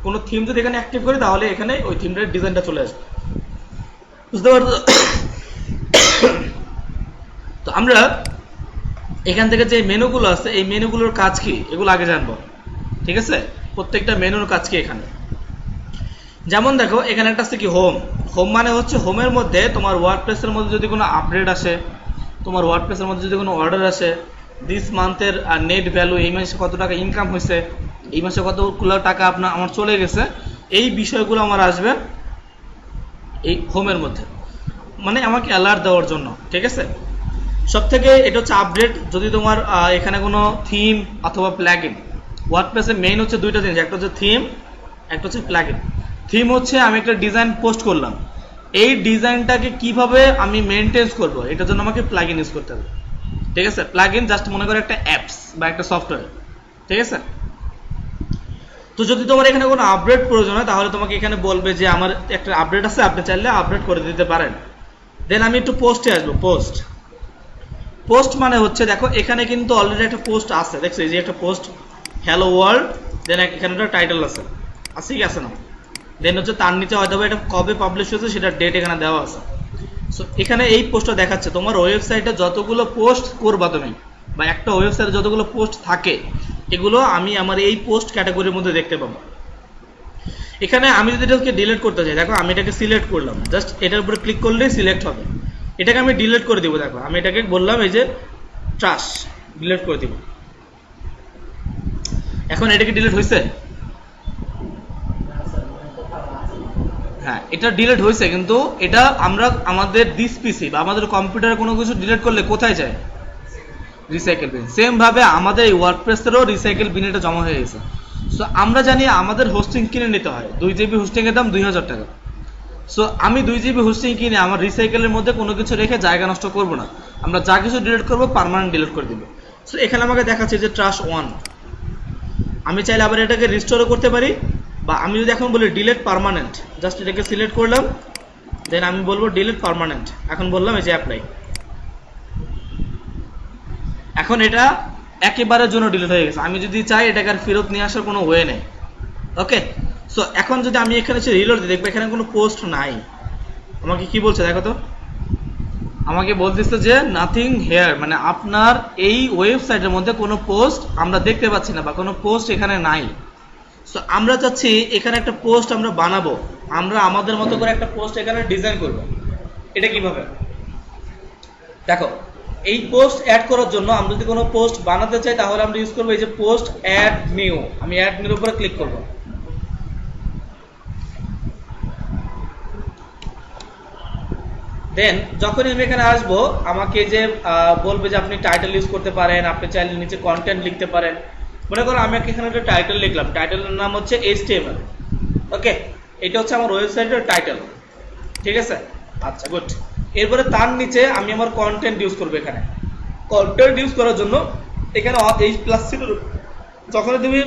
Speaker 1: কোনো থিম যদি এখানে অ্যাক্টিভ করি, তাহলে এখানে ওই থিমটার ডিজাইনটা চলে আসবে। বুঝতে পারছো? তো আমরা এখান থেকে যে মেনুগুলো আছে, এই মেনুগুলোর কাজ কি এগুলো আগে জানবো, ঠিক আছে? প্রত্যেকটা মেনুর কাজ কি এখানে। যেমন দেখো এখানে একটা আছে কি হোম মানে হচ্ছে হোমের মধ্যে তোমার ওয়ার্ডপ্রেসের মধ্যে যদি কোনো আপডেট আসে, তোমার ওয়ার্ডপ্রেসের মধ্যে যদি কোনো অর্ডার আসে, দিস মান্থের নেট ভ্যালু, এই মাসে কত টাকা ইনকাম হয়েছে, এই মাসে কতগুলো টাকা আমার চলে গেছে, এই বিষয়গুলো আমার আসবে এই হোমের মধ্যে, মানে আমাকে অ্যালার্ট দেওয়ার জন্য, ঠিক আছে? সব থেকে এটা হচ্ছে আপডেট। যদি তোমার এখানে কোনো থিম অথবা প্ল্যাগইন, ওয়ার্ডপ্রেসের মেইন হচ্ছে দুইটা জিনিস, একটা হচ্ছে থিম, একটা হচ্ছে প্ল্যাগইন। থিম হচ্ছে আমি একটা ডিজাইন পোস্ট করলাম, এই ডিজাইনটাকে কিভাবে আমি মেনটেন করব, এটার জন্য আমাকে প্লাগইন ইউজ করতে হবে, ঠিক আছে? প্লাগইন জাস্ট মনে করো একটা অ্যাপস বা একটা সফটওয়্যার, ঠিক আছে? তো যদি তোমার এখানে কোনো আপডেট প্রয়োজন হয়, তাহলে তোমাকে এখানে বলবে যে আমার একটা আপডেট আছে, আপনি চাইলে আপডেট করে দিতে পারেন। দেন আমি একটু পোস্টে আসবো। পোস্ট মানে হচ্ছে দেখো এখানে কিন্তু অলরেডি একটা পোস্ট আছে, দেখছো এই যে একটা পোস্ট, হ্যালো ওয়ার্ল্ড, দেন এখানে একটা টাইটেল আছে কি আছে না, দেন হচ্ছে তার নিচে হয়তো এটা কবে পাবলিশ হয়েছে সেটা ডেট এখানে দেওয়া আছে। সো এখানে এই পোস্টটা দেখাচ্ছে তোমার ওয়েবসাইটে যতগুলো পোস্ট করবা তুমি, বা একটা ওয়েবসাইটে যতগুলো পোস্ট থাকে, এগুলো আমি আমার এই পোস্ট ক্যাটাগরির মধ্যে দেখতে পাবো। এখানে আমি যদি এটাকে ডিলিট করতে চাই, দেখো আমি এটাকে সিলেক্ট করলাম, জাস্ট এটার উপরে ক্লিক করলেই সিলেক্ট হবে। এটাকে আমি ডিলিট করে দিব। দেখো আমি এটাকে বললাম এই যে ট্রাশ, ডিলিট করে দিব। এখন এটাকে ডিলিট হয়েছে? হ্যাঁ, এটা ডিলিট হয়েছে, কিন্তু এটা আমরা আমাদের দিস পিসি বা আমাদের কম্পিউটারে কোনো কিছু ডিলিট করলে কোথায় যায়? রিসাইকেল বিন। সেম ভাবে আমাদের এই ওয়ার্ডপ্রেসেরও রিসাইকেল বিন এটা জমা হয়ে গেছে। সো আমরা জানি আমাদের হোস্টিং কিনে নিতে হয়, 2 জিবি হোস্টিং এর দাম 2000 টাকা। সো আমি 2 জিবি হোস্টিং কিনে আমার রিসাইকেলের মধ্যে কোনো কিছু রেখে জায়গা নষ্ট করব না, আমরা যা কিছু ডিলিট করব পার্মানেন্ট ডিলিট করে দিব। সো এখানে আমাকে দেখাচ্ছে যে ট্রাশ 1, আমি চাইলে আবার এটাকে রিস্টোরও করতে পারি, বা আমি যদি এখন বলি ডিলিট পার্মানেন্ট, জাস্ট এটাকে সিলেক্ট করলাম, দেন আমি বলবো ডিলিট পার্মানেন্ট, এখন বললাম এই যে অ্যাপ্লাই। এখন এটা একেবারের জন্য ডিলিট হয়ে গেছে। আমি যদি চাই এটাকে আর ফেরত নিয়ে আসার কোনো ওয়ে নেই। ওকে, সো এখন যদি আমি এখানে এসে রিলোড দিই, দেখবো এখানে কোনো পোস্ট নাই। আমাকে কি বলছে দেখো তো, আমাকে বলতেছে যে নাথিং হেয়ার, মানে আপনার এই ওয়েবসাইটের মধ্যে কোনো পোস্ট আমরা দেখতে পাচ্ছি না, বা কোনো পোস্ট এখানে নাই। সো আমরা চাচ্ছি এখানে একটা পোস্ট আমরা বানাবো, আমরা আমাদের মতো করে একটা পোস্ট এখানে ডিজাইন করব। এটা কিভাবে দেখো, এই পোস্ট অ্যাড করার জন্য আমরা যদি কোনো পোস্ট বানাতে চাই, তাহলে আমরা ইউজ করবো এই যে পোস্ট অ্যাড নিউ। আমি অ্যাড নিউর উপরে ক্লিক করব। দেন যখনই আমি এখানে আসবো আমাকে যে বলবে যে আপনি টাইটেল ইউজ করতে পারেন, আপনি চাইলে নিচে কন্টেন্ট লিখতে পারেন। মনে করো আমি এখানে একটা টাইটেল লিখলাম, টাইটেলের নাম হচ্ছে HTML। ওকে, এটা হচ্ছে আমার ওয়েবসাইটের টাইটেল, ঠিক আছে। আচ্ছা গুড। এরপরে তার নিচে আমি আমার কন্টেন্ট ইউজ করবো। এখানে কন্টেন্ট ইউজ করার জন্য এখানে এই প্লাস চিহ্নের, যখন তুমি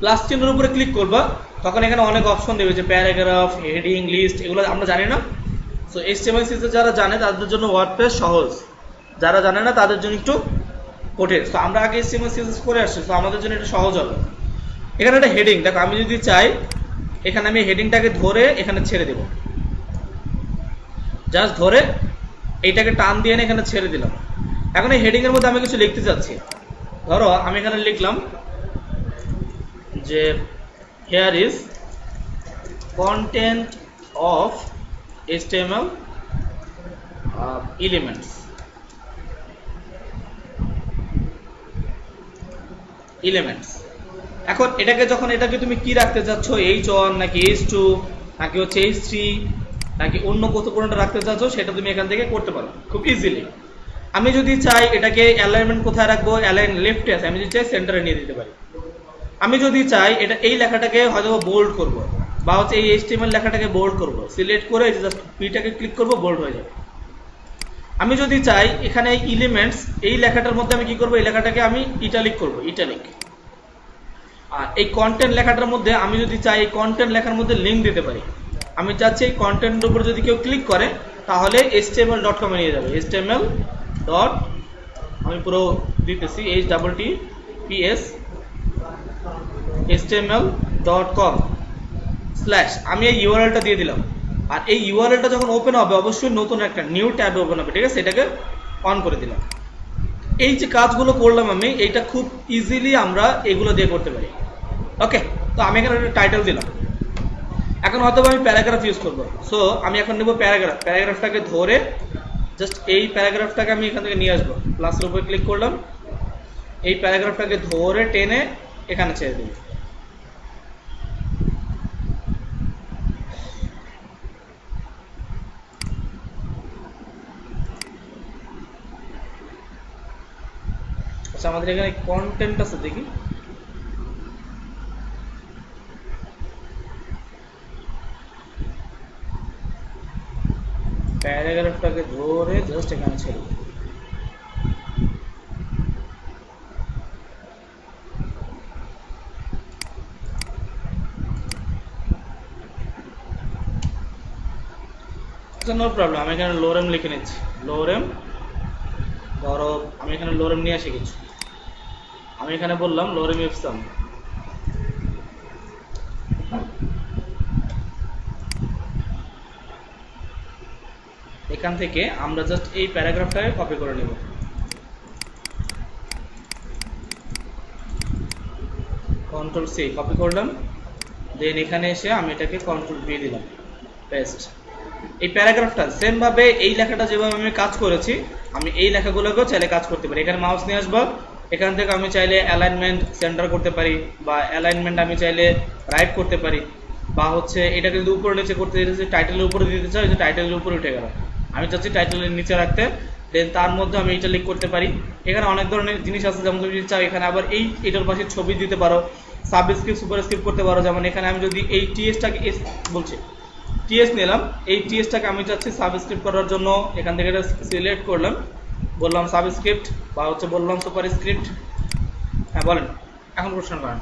Speaker 1: প্লাস চিহ্নের উপরে ক্লিক করবা তখন এখানে অনেক অপশন দেবে, যে প্যারাগ্রাফ, হেডিং, লিস্ট, এগুলো আমরা জানি না। সো HTML CSS যারা জানে তাদের জন্য ওয়ার্ডপ্রেস সহজ, যারা জানে না তাদের জন্য একটু কঠিন। তো আমরা আগে HTML CSS করে আসছি, তো আমাদের জন্য এটা সহজ হবে। এখানে একটা হেডিং দেখো, আমি যদি চাই এখানে আমি হেডিংটাকে ধরে এখানে ছেড়ে দেব, জাস্ট ধরে এইটাকে টান দিয়ে এখানে ছেড়ে দিলাম। এখন এই হেডিং এর মধ্যে আমি কিছু লিখতে চাচ্ছি, ধরো আমি এখানে লিখলাম যে here is content of HTML elements। এখন এটাকে তুমি কি রাখতে চাচ্ছ, H1 নাকি H2 নাকি হচ্ছে H3 নাকি অন্য কোনটা রাখতে চাচ্ছ, সেটা তুমি এখান থেকে করতে পারো খুব ইজিলি। আমি যদি চাই এটাকে অ্যালাইনমেন্ট কোথায় রাখবো, অ্যালাইন লেফটে আছে, আমি যদি চাই সেন্টারে নিয়ে দিতে পারি। আমি যদি চাই এটা এই লেখাটাকে হয়তো বোল্ড করব, বা হচ্ছে এই HTML লেখাটাকে বোল্ড করব, সিলেক্ট করে জাস্ট পিটাকে ক্লিক করব, বোল্ড হয়ে যাবে। আমি যদি চাই এখানে এই এলিমেন্টস, এই লেখাটার মধ্যে আমি কি করব, এই লেখাটাকে আমি ইটালিক করব, ইটালিক। আর এই কন্টেন্ট লেখাটার মধ্যে আমি যদি চাই এই কন্টেন্ট লেখার মধ্যে লিংক দিতে পারি। আমি চাচ্ছি এই কন্টেন্টের উপর যদি কেউ ক্লিক করে তাহলে html.com এ নিয়ে যাবে। html ডট, আমি পুরো দিতেছি, HTTPS html.com স্ল্যাশ, আমি এই ইউআরএলটা দিয়ে দিলাম। আর এই ইউআরএলটা যখন ওপেন হবে অবশ্যই নতুন একটা নিউ ট্যাবে ওপেন হবে, ঠিক আছে। এটাকে অন করে দিলাম। এই যে কাজগুলো করলাম আমি, এইটা খুব ইজিলি আমরা এগুলো দিয়ে করতে পারি। ওকে, তো আমি এখানে একটা টাইটেল দিলাম। এখন হয়তো আমি প্যারাগ্রাফ ইউজ করবো, সো আমি এখন নেব প্যারাগ্রাফটাকে ধরে জাস্ট এই প্যারাগ্রাফটাকে আমি এখান থেকে নিয়ে আসবো, প্লাসের উপরে ক্লিক করলাম, এই প্যারাগ্রাফটাকে ধরে টেনে এখানে ছেড়ে দিই। আচ্ছা, আমাদের এখানে কন্টেন্ট আছে, দেখি। প্যারাগ্রাফটাকে ধরে জাস্ট এখানে ছেড়ে দিই। নো প্রবলেম, আমি এখানে লোরেম লিখে নিচ্ছি। লোরেম, ধরো আমি এখানে লোরেম নিয়ে আসি কিছু, আমি এখানে বললাম লোরেম ইপসাম। এখান থেকে আমরা জাস্ট এই প্যারাগ্রাফটাকে কপি করে নেব, কন্ট্রোল সি কপি করলাম, দেন এখানে এসে আমি এটাকে কন্ট্রোল ভি দিলাম, পেস্ট। এই প্যারাগ্রাফটা সেম ভাবে এই লেখাটা যেভাবে আমি কাজ করেছি, আমি এই লেখাগুলোকেও চাইলে কাজ করতে পারি। এখানে মাউস নিয়ে আসবো, এখান থেকে আমি চাইলে অ্যালাইনমেন্ট সেন্টার করতে পারি, বা অ্যালাইনমেন্ট আমি চাইলে রাইট করতে পারি, বা হচ্ছে এটাকে যদি উপরে নিচে করতে চাইছি, টাইটেলের উপরে দিতে চাই, যে টাইটেলের উপরে উঠে গেল, আমি চাচ্ছি টাইটেলের নিচে রাখতে, দেন তার মধ্যে আমি এটা লিখ করতে পারি। এখানে অনেক ধরনের জিনিস আছে, যেমন তুমি যদি চাও এখানে আবার এটার পাশে ছবি দিতে পারো, সাবস্ক্রিপ্ট সুপারস্ক্রিপ্ট করতে পারো। যেমন এখানে আমি যদি এই টিএসটাকে এস বলছি, টিএস নিলাম, এই টিএসটাকে আমি চাচ্ছি সাবস্ক্রিপ্ট করার জন্য, এখান থেকে এটা সিলেক্ট করলাম, বললাম সাবস্ক্রিপ্ট, বা হচ্ছে বললাম সুপারস্ক্রিপ্ট। হ্যাঁ বলেন, এখন প্রশ্ন করেন।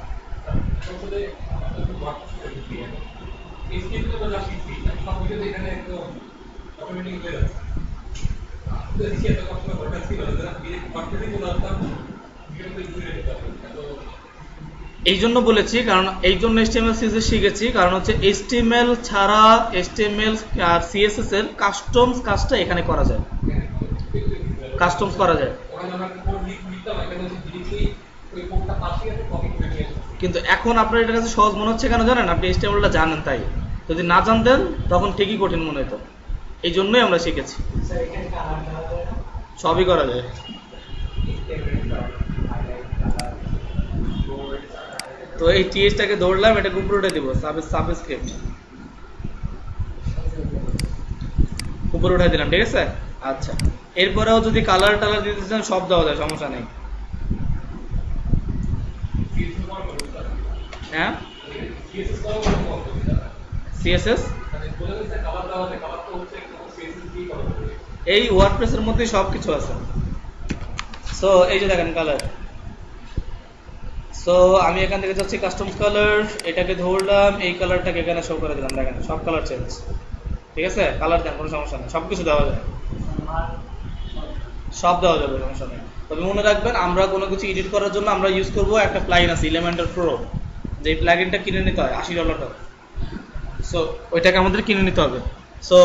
Speaker 1: এই জন্য বলেছি, কারণ এই জন্য HTML CSS শিখেছি, কারণ হচ্ছে HTML ছাড়া HTML আর CSS এর কাস্টমস কাজটা এখানে করা যায়, কাস্টমস করা যায়। কিন্তু এখন আপনার এটার কাছে সহজ মনে হচ্ছে কেন জানেন, আপনি HTML টা জানেন, তাই। যদি না জানতেন তখন ঠিকই কঠিন মনে হতো, এই জন্যই আমরা শিখেছি। সবই করা যায়। তো এই টিএসটাকে ধরলাম, এটাকে উপরে উঠে দিব, সাবস্ক্রিপ্ট উপরে উঠাই দিলাম, ঠিক আছে। আচ্ছা, এরপরেও যদি কালার টালার দিতে চান সব দেওয়া যায়, সমস্যা নেই। হ্যাঁ, সিএসএস এই ওয়ার্ডপ্রেসের মধ্যে সব কিছু আছে। সো এই যে দেখেন কালার। সো আমি এখান থেকে যাচ্ছি কাস্টম কালার, এটাকে ধরলাম, এই কালারটাকে এখানে শো করে দিলাম, দেখেন সব কালার চেঞ্জ, ঠিক আছে। কালার দেন, কোনো সমস্যা নেই, সব কিছু দেওয়া যায়, সব দেওয়া যাবে, সমস্যা নেই। তবে মনে রাখবেন আমরা কোনো কিছু এডিট করার জন্য আমরা ইউজ করব একটা প্লাগইন আছে এলিমেন্টর প্রো, যে প্লাগইনটা কিনে নিতে হয় $80 টাকা। সো ওইটাকে আমাদের কিনে নিতে হবে। সো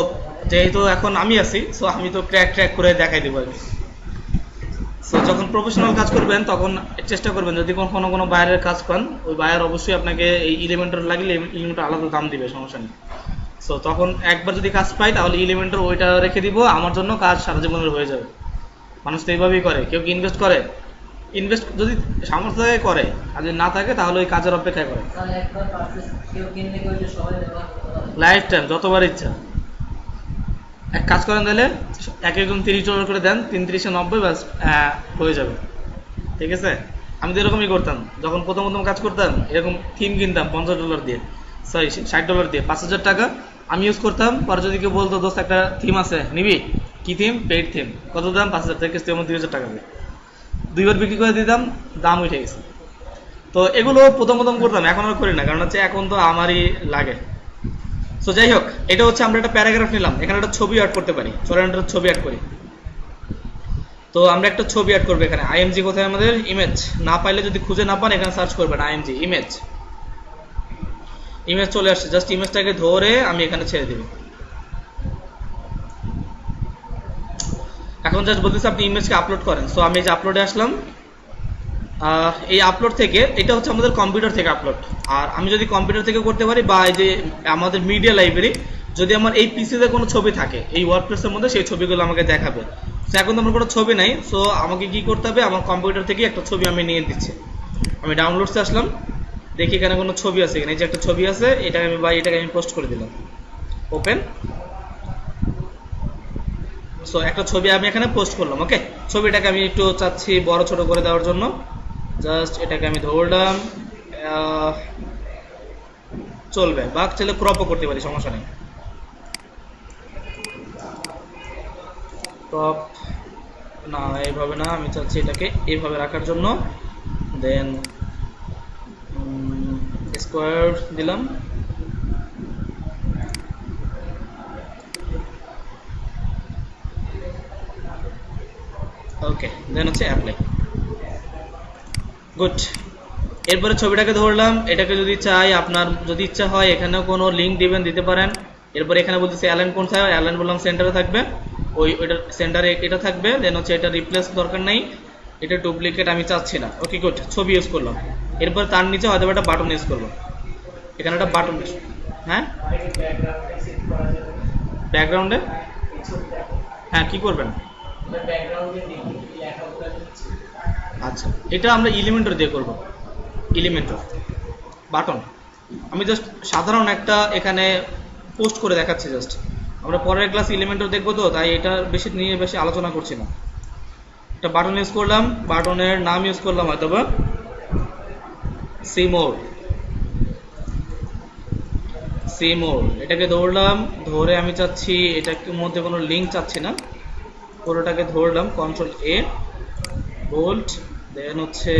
Speaker 1: যেহেতু এখন আমি আছি, সো আমি তো ক্র্যাক করে দেখাই দেবো আমি। সো যখন প্রফেশনাল কাজ করবেন তখন চেষ্টা করবেন যদি কোনো বায়ারের কাজ পান, ওই বায়ার অবশ্যই আপনাকে এই এলিমেন্টর লাগলে এলিমেন্টর আলাদা দাম দিবে, সমস্যা নেই। সো তখন একবার যদি কাজ পাই তাহলে এলিমেন্টর ওইটা রেখে দিব, আমার জন্য কাজ সারা জীবনের হয়ে যাবে। মানুষ তো এইভাবেই করে, কেউ কি ইনভেস্ট করে, ইনভেস্ট যদি সামর্থ্য থাকে করে, আর যদি না থাকে তাহলে ওই কাজের অপেক্ষায় করে। লাইফ টাইম যতবার ইচ্ছা। এক কাজ করেন তাহলে একজন $30 করে দেন, 3-3-90 ব্যাস হয়ে যাবে, ঠিক আছে। আমি তো এরকমই করতাম যখন প্রথম কাজ করতাম, এরকম থিম কিনতাম $50 দিয়ে, সরি $60 দিয়ে, 5000 টাকা আমি ইউজ করতাম। পরে যদি কেউ বলতো দোস্ত একটা থিম আছে নিবি, কি থিম, পেইড থিম, কত দাম, 5000 থেকে কিস্তি, আমার 2000 টাকা দিয়ে 2বার বিক্রি করে দিতাম, দাম উঠে গেছে। তো এগুলো প্রথম করতাম, এখন আর করি না, কারণ হচ্ছে এখন তো আমারই লাগে। সো যাই হোক, এটা হচ্ছে আমরা একটা প্যারাগ্রাফ নিলাম, এখানে একটা ছবি অ্যাড করতে পারি, চলেন একটা ছবি অ্যাড করি। তো আমরা একটা ছবি অ্যাড করবো এখানে। আইএমজি কোথায় আমাদের, ইমেজ, না পাইলে যদি খুঁজে না পান এখানে সার্চ করবেন আইএমজি ইমেজ, ইমেজ চলে আসছে, জাস্ট ইমেজটাকে ধরে আমি এখানে ছেড়ে দিব। এখন জাস্ট বলতেছি আপনি ইমেজকে আপলোড করেন। সো আমি এই যে আপলোডে আসলাম, এই আপলোড থেকে, এটা হচ্ছে আমাদের কম্পিউটার থেকে আপলোড, আর আমি যদি কম্পিউটার থেকে করতে পারি বা এই যে আমাদের মিডিয়া লাইব্রেরি, যদি আমার এই পিসিতে কোনো ছবি থাকে এই ওয়ার্ডপ্রেসের মধ্যে, সেই ছবিগুলো আমাকে দেখাবে। সো এখন তো আমার কোনো ছবি নাই, সো আমাকে কি করতে হবে, আমার কম্পিউটার থেকে একটা ছবি আমি নিয়ে দিচ্ছি। আমি ডাউনলোডসে আসলাম, দেখি এখানে কোনো ছবি আছে, এখানে যে একটা ছবি আছে, এটাকে আমি পোস্ট করে দিলাম, ওপেন। সো একটা ছবি আমি এখানে পোস্ট করলাম, ওকে। ছবিটাকে আমি একটু চাচ্ছি বড় ছোট করে দেওয়ার জন্য, জাস্ট এটাকে আমি ধরলাম, চলবে, বা চাইলে ক্রপও করতে পারি, সমস্যা নেই। ক্রপ না, এইভাবে না, আমি চাচ্ছি এটাকে এইভাবে রাখার জন্য, দেন স্কোয়ার দিলাম, ওকে, দেন হচ্ছে অ্যাপ্লাই, গুড। এরপরে ছবিটাকে ধরলাম, এটাকে যদি চাই, আপনার যদি ইচ্ছা হয় এখানেও কোনো লিঙ্ক দিবেন, দিতে পারেন। এরপরে এখানে বলতেছে অ্যালাইন কোথায়, অ্যালাইন বললাম সেন্টারে থাকবে, ওইটার সেন্টারে এটা থাকবে, দেন হচ্ছে এটা রিপ্লেস দরকার নেই, এটা ডুপ্লিকেট আমি চাচ্ছি না, ওকে গুড, ছবি ইউজ করলাম। এরপর তার নিচে হয়তো একটা বাটন ইউজ করবো, এখানে একটা বাটন, হ্যাঁ ব্যাকগ্রাউন্ডে, হ্যাঁ কি করবেন, আচ্ছা এটা আমরা এলিমেন্টর দিয়ে করব, এলিমেন্টর বাটন। আমি জাস্ট সাধারণ একটা এখানে পোস্ট করে দেখাচ্ছি, জাস্ট আমরা পরের ক্লাস এলিমেন্টর দেখবো, তো তাই এটা বেশি আলোচনা করছি না। একটা বাটন ইউজ করলাম, বাটনের নাম ইউজ করলাম হয়তো বা সিমোর, এটাকে ধরলাম, ধরে আমি চাচ্ছি এটার মধ্যে কোনো লিঙ্ক চাচ্ছি না, পুরোটাকে ধরলাম, কন্ট্রোল এ, বোল্ড, দেন হচ্ছে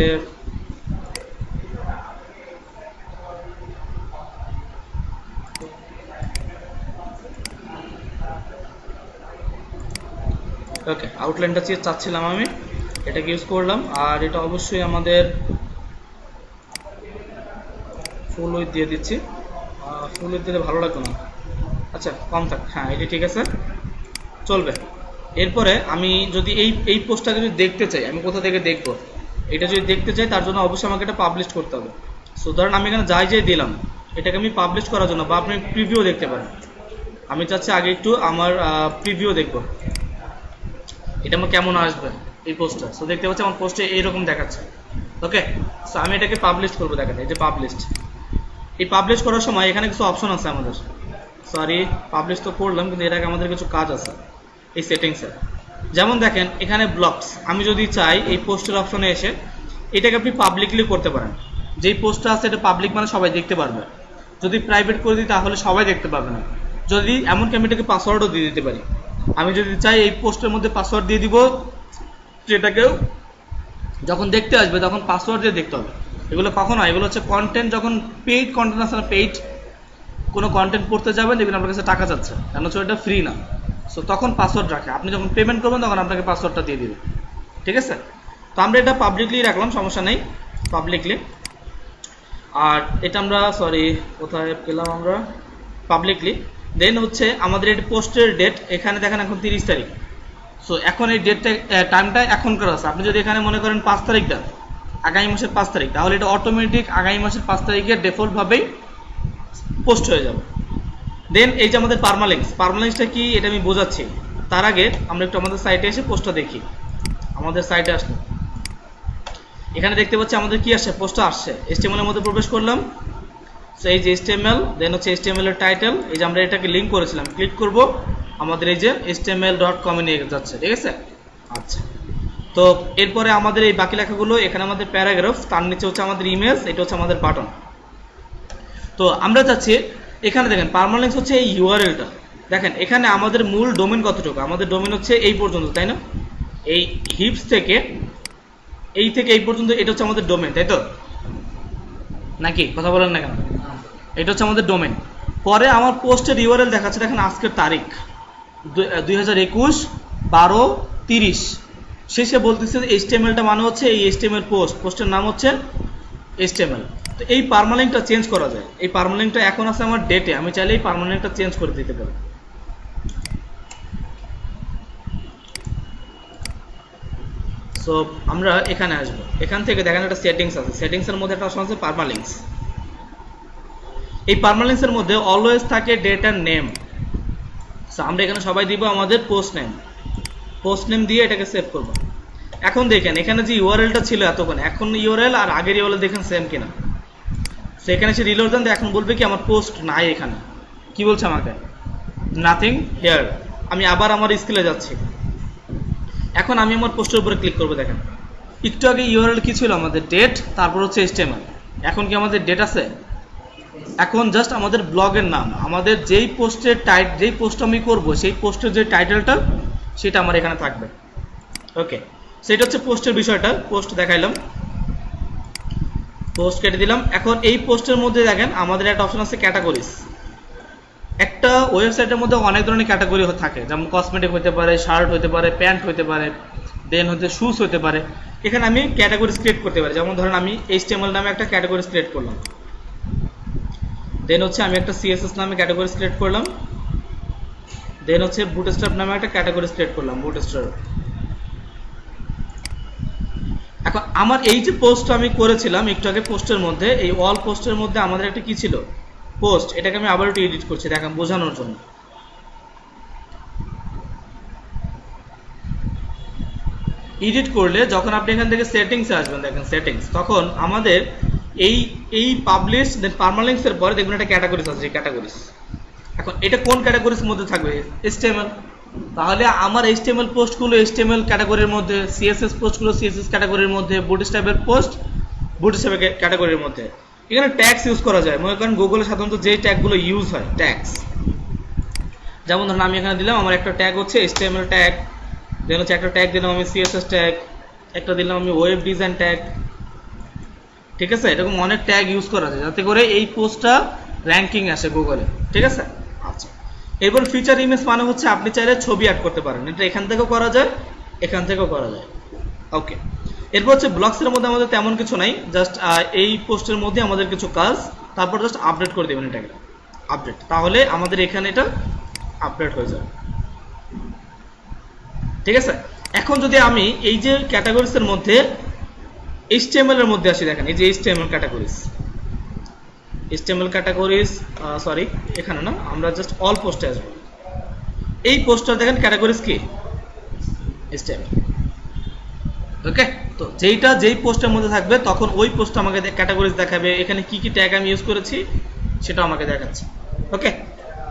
Speaker 1: ওকে, আউটলাইনটা চাচ্ছিলাম আমি, এটাকে ইউজ করলাম। আর এটা অবশ্যই আমাদের ফুল উইথ দিয়ে দিচ্ছি, ফুল উইথ দিলে ভালো লাগবে না, আচ্ছা কম থাক, হ্যাঁ এটি ঠিক আছে, চলবে। এরপরে আমি যদি এই পোস্টটাকে যদি দেখতে চাই, আমি কোথা থেকে দেখবো, এটা যদি দেখতে চাই তার জন্য অবশ্যই আমাকে এটা পাবলিশ করতে হবে। সো ধরেন আমি এখানে যাই দিলাম, এটাকে আমি পাবলিশ করার জন্য, বা আপনি প্রিভিউ দেখতে পারেন, আমি চাচ্ছি আগে একটু আমার প্রিভিউ দেখবো, এটা আমার কেমন আসবে এই পোস্টটা। সো দেখতে পাচ্ছি আমার পোস্টে এইরকম দেখাচ্ছে, ওকে। সো আমি এটাকে পাবলিশ করবো, দেখেন এই যে পাবলিশড। এই পাবলিশ করার সময় এখানে কিছু অপশন আছে আমাদের, সরি পাবলিশ তো করলাম, কিন্তু এর আগে আমাদের কিছু কাজ আছে এই সেটিংসে। যেমন দেখেন এখানে ব্লকস, আমি যদি চাই এই পোস্টের অপশনে এসে এটাকে আপনি পাবলিকলি করতে পারেন। যেই পোস্টটা আছে এটা পাবলিক মানে সবাই দেখতে পারবে। যদি প্রাইভেট করে দিই তাহলে সবাই দেখতে পারবে না। যদি এমনকি আমি এটাকে পাসওয়ার্ডও দিয়ে দিতে পারি। আমি যদি চাই এই পোস্টের মধ্যে পাসওয়ার্ড দিয়ে দিব, যেটাকেও যখন দেখতে আসবে তখন পাসওয়ার্ড দিয়ে দেখতে হবে। এগুলো কখনো, এগুলো হচ্ছে কন্টেন্ট, যখন পেইড কন্টেন্ট আছে না, পেইড কোনো কন্টেন্ট পড়তে যাবেন দেখবেন আপনার কাছে টাকা যাচ্ছে, কেন হচ্ছে এটা ফ্রি না। সো তখন পাসওয়ার্ড রাখে, আপনি যখন পেমেন্ট করবেন তখন আপনাকে পাসওয়ার্ডটা দিয়ে দিবে, ঠিক আছে। তো আমরা এটা পাবলিকলি রাখলাম, সমস্যা নেই, পাবলিকলি। আর এটা আমরা সরি কোথায় পেলাম আমরা, পাবলিকলি। দেন হচ্ছে আমাদের এটা পোস্টের ডেট, এখানে দেখেন এখন 30 তারিখ। সো এখন এই ডেটটা টাইমটা এখনকার আছে। আপনি যদি এখানে মনে করেন 5 তারিখ দেন, আগামী মাসের 5 তারিখ, তাহলে এটা অটোমেটিক আগামী মাসের 5 তারিখে ডিফল্টভাবেই পোস্ট হয়ে যাবে। দেন এই যে আমাদের পারমালিংসটা কি এটা আমি বোঝাচ্ছি। তার আগে আমরা একটু আমাদের সাইটে এসে পোস্টটা দেখি। আমাদের সাইটে আসলে এখানে দেখতে পাচ্ছি আমাদের কি আসছে, পোস্টটা আসছে। HTML এর মধ্যে প্রবেশ করলাম, সো এই যে HTML, দেন হচ্ছে HTML এর টাইটেল, এই যে আমরা এটাকে লিংক করেছিলাম, ক্লিক করব, আমাদের এই যে html.com এ নিয়ে যাচ্ছে, ঠিক আছে। আচ্ছা, তো এরপরে আমাদের এই বাকি লেখাগুলো, এখানে আমাদের প্যারাগ্রাফ, তার নিচে হচ্ছে আমাদের ইমেজ, এটা হচ্ছে আমাদের বাটন। তো আমরা যাচ্ছি এখানে, দেখেন পারমালিংস হচ্ছে এই ইউআরএলটা। দেখেন এখানে আমাদের মূল ডোমেন কতটুকু, আমাদের ডোমেন হচ্ছে এই পর্যন্ত, তাই না? এই হিপস থেকে এই পর্যন্ত, এটা হচ্ছে আমাদের ডোমেন, তাই তো? নাকি কথা বলেন না কেন? এটা হচ্ছে আমাদের ডোমেন। পরে আমার পোস্টের ইউআরএল দেখাচ্ছে, দেখেন আজকের তারিখ 2021/12/30। শেষে বলতেছে HTML-টা মানে হচ্ছে এই HTML পোস্টের নাম হচ্ছে HTML। তো এই পারমালিংকটা চেঞ্জ করা যায়। এই পারমালিংকটা এখন আছে আমার ডেটে, আমি চাইলে এই পারমালিংকটা চেঞ্জ করে দিতে পারি। সো আমরা এখানে আসবো, এখান থেকে দেখেন একটা সেটিংস আছে, সেটিংসের মধ্যে একটা অপশন আছে পারমালিংকস। এই পারমালিংকসের মধ্যে অলওয়েজ থাকে ডেট আর নেম। সো আমরা এখানে সবাই দিব আমাদের পোস্ট নেম দিয়ে এটাকে সেভ করব। এখন দেখেন এখানে যে ইউআরএলটা ছিল এতক্ষণ, এখন ইউআরএল আর আগের ইউআরএল দেখেন সেম কিনা। সেখানে সে রিলোড দেন, এখন বলবে কি আমার পোস্ট নাই এখানে। কি বলছে আমাকে? Nothing here. আমি আবার আমার স্কিলে যাচ্ছি, এখন আমি আমার পোস্টের উপরে ক্লিক করবো। দেখেন একটু আগে ইউআরএল কি ছিল আমাদের, ডেট, তারপর হচ্ছে HTML। এখন কি আমাদের ডেট আছে? এখন জাস্ট আমাদের ব্লগের নাম, আমাদের যেই পোস্টের যেই পোস্ট আমি করব সেই পোস্টের যে টাইটেলটা সেটা আমার এখানে থাকবে। ওকে, সেটা হচ্ছে পোস্টের বিষয়টা। পোস্ট দেখাইলাম, পোস্ট কেটে দিলাম। এখন এই পোস্টের মধ্যে দেখেন আমাদের একটা অপশন আছে ক্যাটাগরিজ। একটা ওয়েবসাইটের মধ্যে অনেক ধরনের ক্যাটাগরি থাকে, যেমন কসমেটিক হতে পারে, শার্ট হতে পারে, প্যান্ট হতে পারে, দেন হচ্ছে শুজ হতে পারে। এখানে আমি ক্যাটাগরিজ ক্রিয়েট করতে পারি। যেমন ধরেন আমি HTML নামে একটা ক্যাটাগরিজ ক্রিয়েট করলাম, দেন হচ্ছে আমি একটা CSS নামে ক্যাটাগরিজ ক্রিয়েট করলাম, দেন হচ্ছে বুটস্ট্র্যাপ নামে একটা ক্যাটাগরিজ ক্রিয়েট করলাম, বুটস্ট্র্যাপ। এখন আমার এই যে পোস্ট আমি করেছিলাম একটু আগে, পোস্টের মধ্যে এই অল পোস্টের মধ্যে আমাদের একটা কি ছিল, পোস্ট। এটাকে আমি আবার একটু এডিট করছি দেখেন বোঝানোর জন্য। এডিট করলে যখন আপনি এখান থেকে সেটিংসে আসবেন, দেখেন সেটিংস, তখন আমাদের এই পাবলিশ দেন পারমালিংকস এর পরে দেখবেন একটা ক্যাটাগরিজ আছে, ক্যাটাগরিজ। এখন এটা কোন ক্যাটাগরির মধ্যে থাকবে? HTML। তাহলে আমার HTML পোস্টগুলো HTML ক্যাটাগরির মধ্যে, CSS পোস্টগুলো CSS ক্যাটাগরির মধ্যে, বুটস্ট্র্যাপের পোস্ট বুটস্ট্র্যাপ ক্যাটাগরির মধ্যে। এখানে ট্যাগস ইউজ করা যায়। মনে করেন গুগলে সাধারণত যে ট্যাগগুলো ইউজ হয়, ট্যাগস, যেমন ধরুন আমি এখানে দিলাম আমার একটা ট্যাগ হচ্ছে HTML ট্যাগ, দেন হচ্ছে একটা ট্যাগ দিলাম আমি CSS ট্যাগ, একটা দিলাম আমি ওয়েব ডিজাইন ট্যাগ, ঠিক আছে। এরকম অনেক ট্যাগ ইউজ করা যায় যাতে করে এই পোস্টটা র্যাঙ্কিং আসে গুগলে, ঠিক আছে। আচ্ছা, এরপর ফিচার ইমেজ মানে হচ্ছে আপনি চাইলে ছবি অ্যাড করতে পারেন, এটা এখান থেকেও করা যায়, এখান থেকেও করা যায়। ওকে, এরপর হচ্ছে ব্লগসের মধ্যে আমাদের তেমন কিছু নাই, জাস্ট এই পোস্টের মধ্যে আমাদের কিছু কাজ, তারপর জাস্ট আপডেট করে দেবেন এটাকে, আপডেট, তাহলে আমাদের এখানে এটা আপডেট হয়ে যাবে, ঠিক আছে। এখন যদি আমি এই যে ক্যাটাগরিজের মধ্যে HTML এর মধ্যে আসি, দেখেন এই যে HTML ক্যাটাগরিজ, সরি এখানে না, আমরা জাস্ট অল পোস্টে আসবো। এই পোস্টটা দেখেন ক্যাটাগরিজ কি HTML। ওকে, তো যেই পোস্টের মধ্যে থাকবে তখন ওই পোস্ট আমাকে ক্যাটাগরিজ দেখাবে, এখানে কি কি ট্যাগ আমি ইউজ করেছি সেটা আমাকে দেখাচ্ছে। ওকে,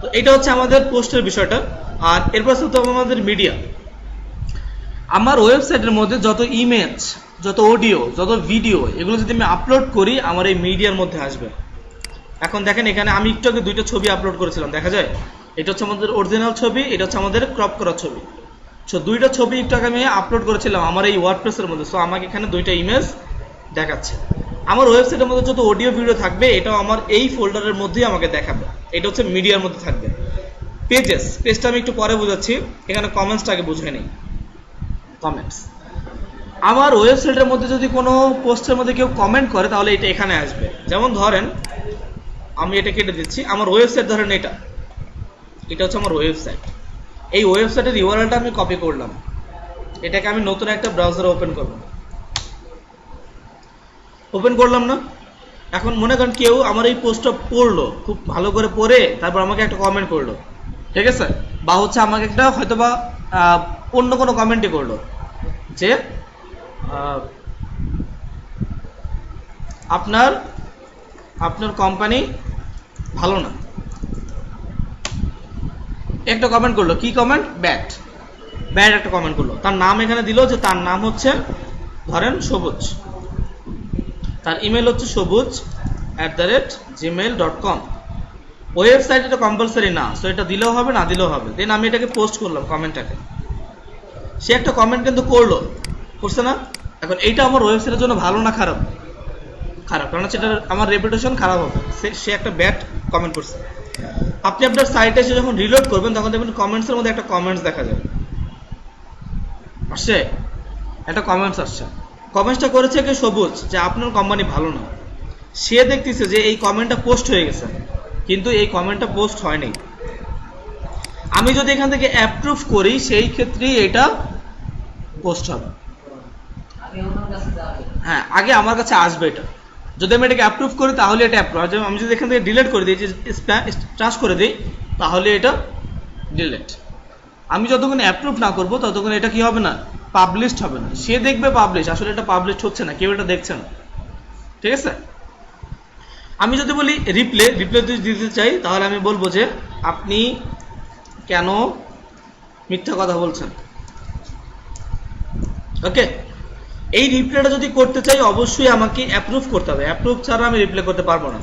Speaker 1: তো এটা হচ্ছে আমাদের পোস্টের বিষয়টা। আর এরপর হচ্ছে আমাদের মিডিয়া। আমার ওয়েবসাইটের মধ্যে যত ইমেজ, যত অডিও, যত ভিডিও, এগুলো যদি আমি আপলোড করি আমার এই মিডিয়ার মধ্যে আসবে। এখন দেখেন এখানে আমি একটু আগে দুইটা ছবি আপলোড করেছিলাম, দেখা যায়? এটা হচ্ছে আমাদের অরিজিনাল ছবি, এটা হচ্ছে আমাদের ক্রপ করা ছবি। সো দুইটা ছবি একটু আগে আমি আপলোড করেছিলাম আমার এই ওয়ার্ডপ্রেসের মধ্যে। সো আমাকে এখানে দুইটা ইমেজ দেখাচ্ছে। আমার ওয়েবসাইটের মধ্যে যত অডিও ভিডিও থাকবে এটাও আমার এই ফোল্ডারের মধ্যেই আমাকে দেখাবে। এটা হচ্ছে মিডিয়ার মধ্যে থাকবে। পেজটা আমি একটু পরে বোঝাচ্ছি, এখানে কমেন্টসটা আগে বুঝে নিই। কমেন্টস, আমার ওয়েবসাইটের মধ্যে যদি কোনো পোস্টের মধ্যে কেউ কমেন্ট করে তাহলে এটা এখানে আসবে। যেমন ধরেন আমি এটা কেটে দিচ্ছি, আমার ওয়েবসাইট ধরেন এটা হচ্ছে আমার ওয়েবসাইট। এই ওয়েবসাইটের ইউআরএলটা আমি কপি করলাম, এটাকে আমি নতুন একটা ব্রাউজারে ওপেন করলাম না। এখন মনে করেন কেউ আমার এই পোস্টটা পড়লো, খুব ভালো করে পড়ে তারপর আমাকে একটা কমেন্ট করলো, ঠিক আছে? বা হচ্ছে আমাকে একটা হয়তো বা অন্য কোনো কমেন্টই করলো যে আপনার কোম্পানি ভালো না, একটা কমেন্ট করলো। কি কমেন্ট? ব্যাড একটা কমেন্ট করলো। তার নাম এখানে দিল যে তার নাম হচ্ছে ধরেন সবুজ, তার ইমেল হচ্ছে সবুজ@gmail.com। ওয়েবসাইট এটা কম্পালসারি না, সো এটা দিলেও হবে না দিলেও হবে। দেন আমি এটাকে পোস্ট করলাম কমেন্টটাকে। সে একটা কমেন্ট কিন্তু করছে না? এখন এইটা আমার ওয়েবসাইটের জন্য ভালো না খারাপ? কারণ হচ্ছে এটা আমার রেপুটেশন খারাপ হবে। সে একটা ব্যাড কমেন্ট করছে। আপনি আপনার সাইটে এসে যখন রিলোড করবেন তখন দেখবেন কমেন্টসের মধ্যে একটা কমেন্টস দেখা যাবে, আসছে একটা কমেন্টস আসছে। কমেন্টসটা করেছে কি সবুজ, যে আপনার কোম্পানি ভালো না। সে দেখতেছে যে এই কমেন্টটা পোস্ট হয়ে গেছে, কিন্তু এই কমেন্টটা পোস্ট হয়নি। আমি যদি এখান থেকে অ্যাপ্রুভ করি সেই ক্ষেত্রেই এটা পোস্ট হবে। হ্যাঁ, আগে আমার কাছে আসবে এটা। যদি আমি এটাকে অ্যাপ্রুভ করি তাহলে এটা অ্যাপ্রুভ। আমি যদি এখান থেকে ডিলিট করে দিই, যে ট্রাশ করে দিই, তাহলে এটা ডিলিট। আমি যতক্ষণ অ্যাপ্রুভ না করবো ততক্ষণ এটা কি হবে না? পাবলিশড হবে না। সে দেখবে পাবলিশ, আসলে এটা পাবলিশড হচ্ছে না, কেউ এটা দেখছে না, ঠিক আছে? আমি যদি বলি রিপ্লে যদি দিতে চাই তাহলে আমি বলবো যে আপনি কেন মিথ্যা কথা বলছেন। ওকে, এই রিপ্লেটা যদি করতে চাই অবশ্যই আমাকে অ্যাপ্রুভ করতে হবে, অ্যাপ্রুভ ছাড়া আমি রিপ্লে করতে পারবো না।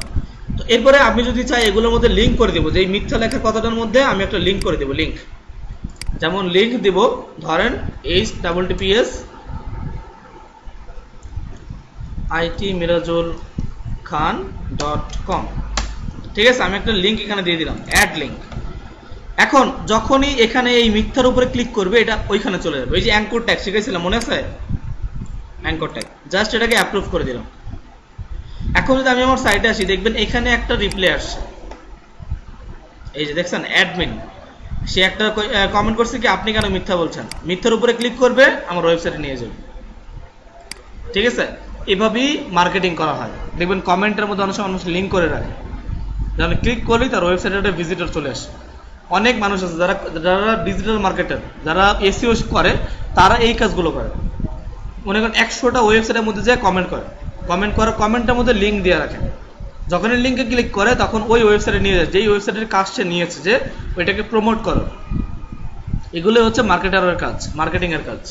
Speaker 1: তো এরপরে আমি যদি চাই এগুলোর মধ্যে লিঙ্ক করে দেবো, যে এই মিথ্যা লেখার কথাটার মধ্যে আমি একটা লিঙ্ক করে দেবো। যেমন লিঙ্ক দিব ধরেন https itmirajulkhan.com, ঠিক আছে? আমি একটা লিঙ্ক এখানে দিয়ে দিলাম, অ্যাড লিঙ্ক। এখন যখনই এখানে এই মিথ্যার উপরে ক্লিক করবে এটা ওইখানে চলে যাবে। ওই যে অ্যাঙ্কর ট্যাগ শিখেছিলাম, মনে আছে? অ্যাঙ্কর ট্যাগ, জাস্ট এটাকে অ্যাপ্রুভ করে দিলাম। এখন যদি আমি আমার সাইটে আসি দেখবেন এখানে একটা রিপ্লে আসছে, এই যে দেখছেন অ্যাডমিন, সে একটা কমেন্ট করছে কি আপনি কেন মিথ্যা বলছেন। মিথ্যার উপরে ক্লিক করবে আমার ওয়েবসাইটে নিয়ে যাবে, ঠিক আছে? এভাবেই মার্কেটিং করা হয়। দেখবেন কমেন্টের মধ্যে অনেক সময় মানুষ লিঙ্ক করে রাখে, আমি ক্লিক করলেই তার ওয়েবসাইটে একটা ভিজিটর চলে আসে। অনেক মানুষ আছে যারা ডিজিটাল মার্কেটার, যারা এসইও করে, তারা এই কাজগুলো করে। মনে করেন 100টা ওয়েবসাইটের মধ্যে যায় কমেন্টের মধ্যে লিঙ্ক দিয়ে রাখেন। যখন এই লিঙ্কে ক্লিক করে তখন ওই ওয়েবসাইটে নিয়ে যায়, যেই ওয়েবসাইটের কাজ সে নিয়েছে যে ওইটাকে প্রমোট করো। এগুলো হচ্ছে মার্কেটারের কাজ, মার্কেটিং এর কাজ।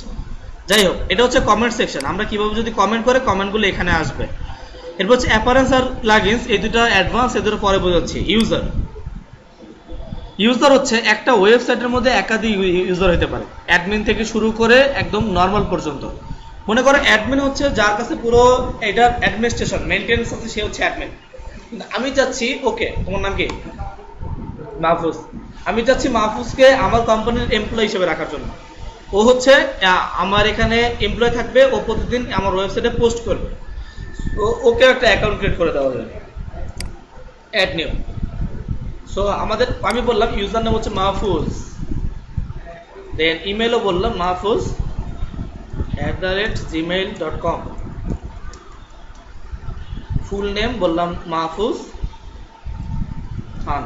Speaker 1: যাই হোক, এটা হচ্ছে কমেন্ট সেকশন। আমরা কিভাবে যদি কমেন্ট করে কমেন্টগুলো এখানে আসবে। এরপর হচ্ছে অ্যাপারেন্স আর প্লাগইনস, এই দুটো অ্যাডভান্স, এই দুটো পরে বোঝাচ্ছি। ইউজার হচ্ছে একটা ওয়েবসাইটের মধ্যে একাধিক ইউজার হতে পারে, অ্যাডমিন থেকে শুরু করে একদম নর্মাল পর্যন্ত। মনে করো অ্যাডমিন হচ্ছে যার কাছে পুরো এটার অ্যাডমিনিস্ট্রেশন মেইনটেনেন্স আছে, সে হচ্ছে অ্যাডমিন। আমি চাচ্ছি, ওকে তোমার নাম কি? মাহফুজ। আমি চাচ্ছি মাহফুজকে আমার কোম্পানির এমপ্লয়ি হিসেবে রাখার জন্য। ও হচ্ছে আমার এখানে এমপ্লয় থাকবে, ও প্রতিদিন আমার ওয়েবসাইটে পোস্ট করবে। ওকে একটা অ্যাকাউন্ট ক্রিয়েট করে দেওয়া যাবে, অ্যাড নিউ। সো আমি বললাম ইউজার নেম হচ্ছে মাহফুজ, দেন ইমেলও বললাম mahfuz@gmail.com, ফুল নেম বললাম মাহফুজ খান।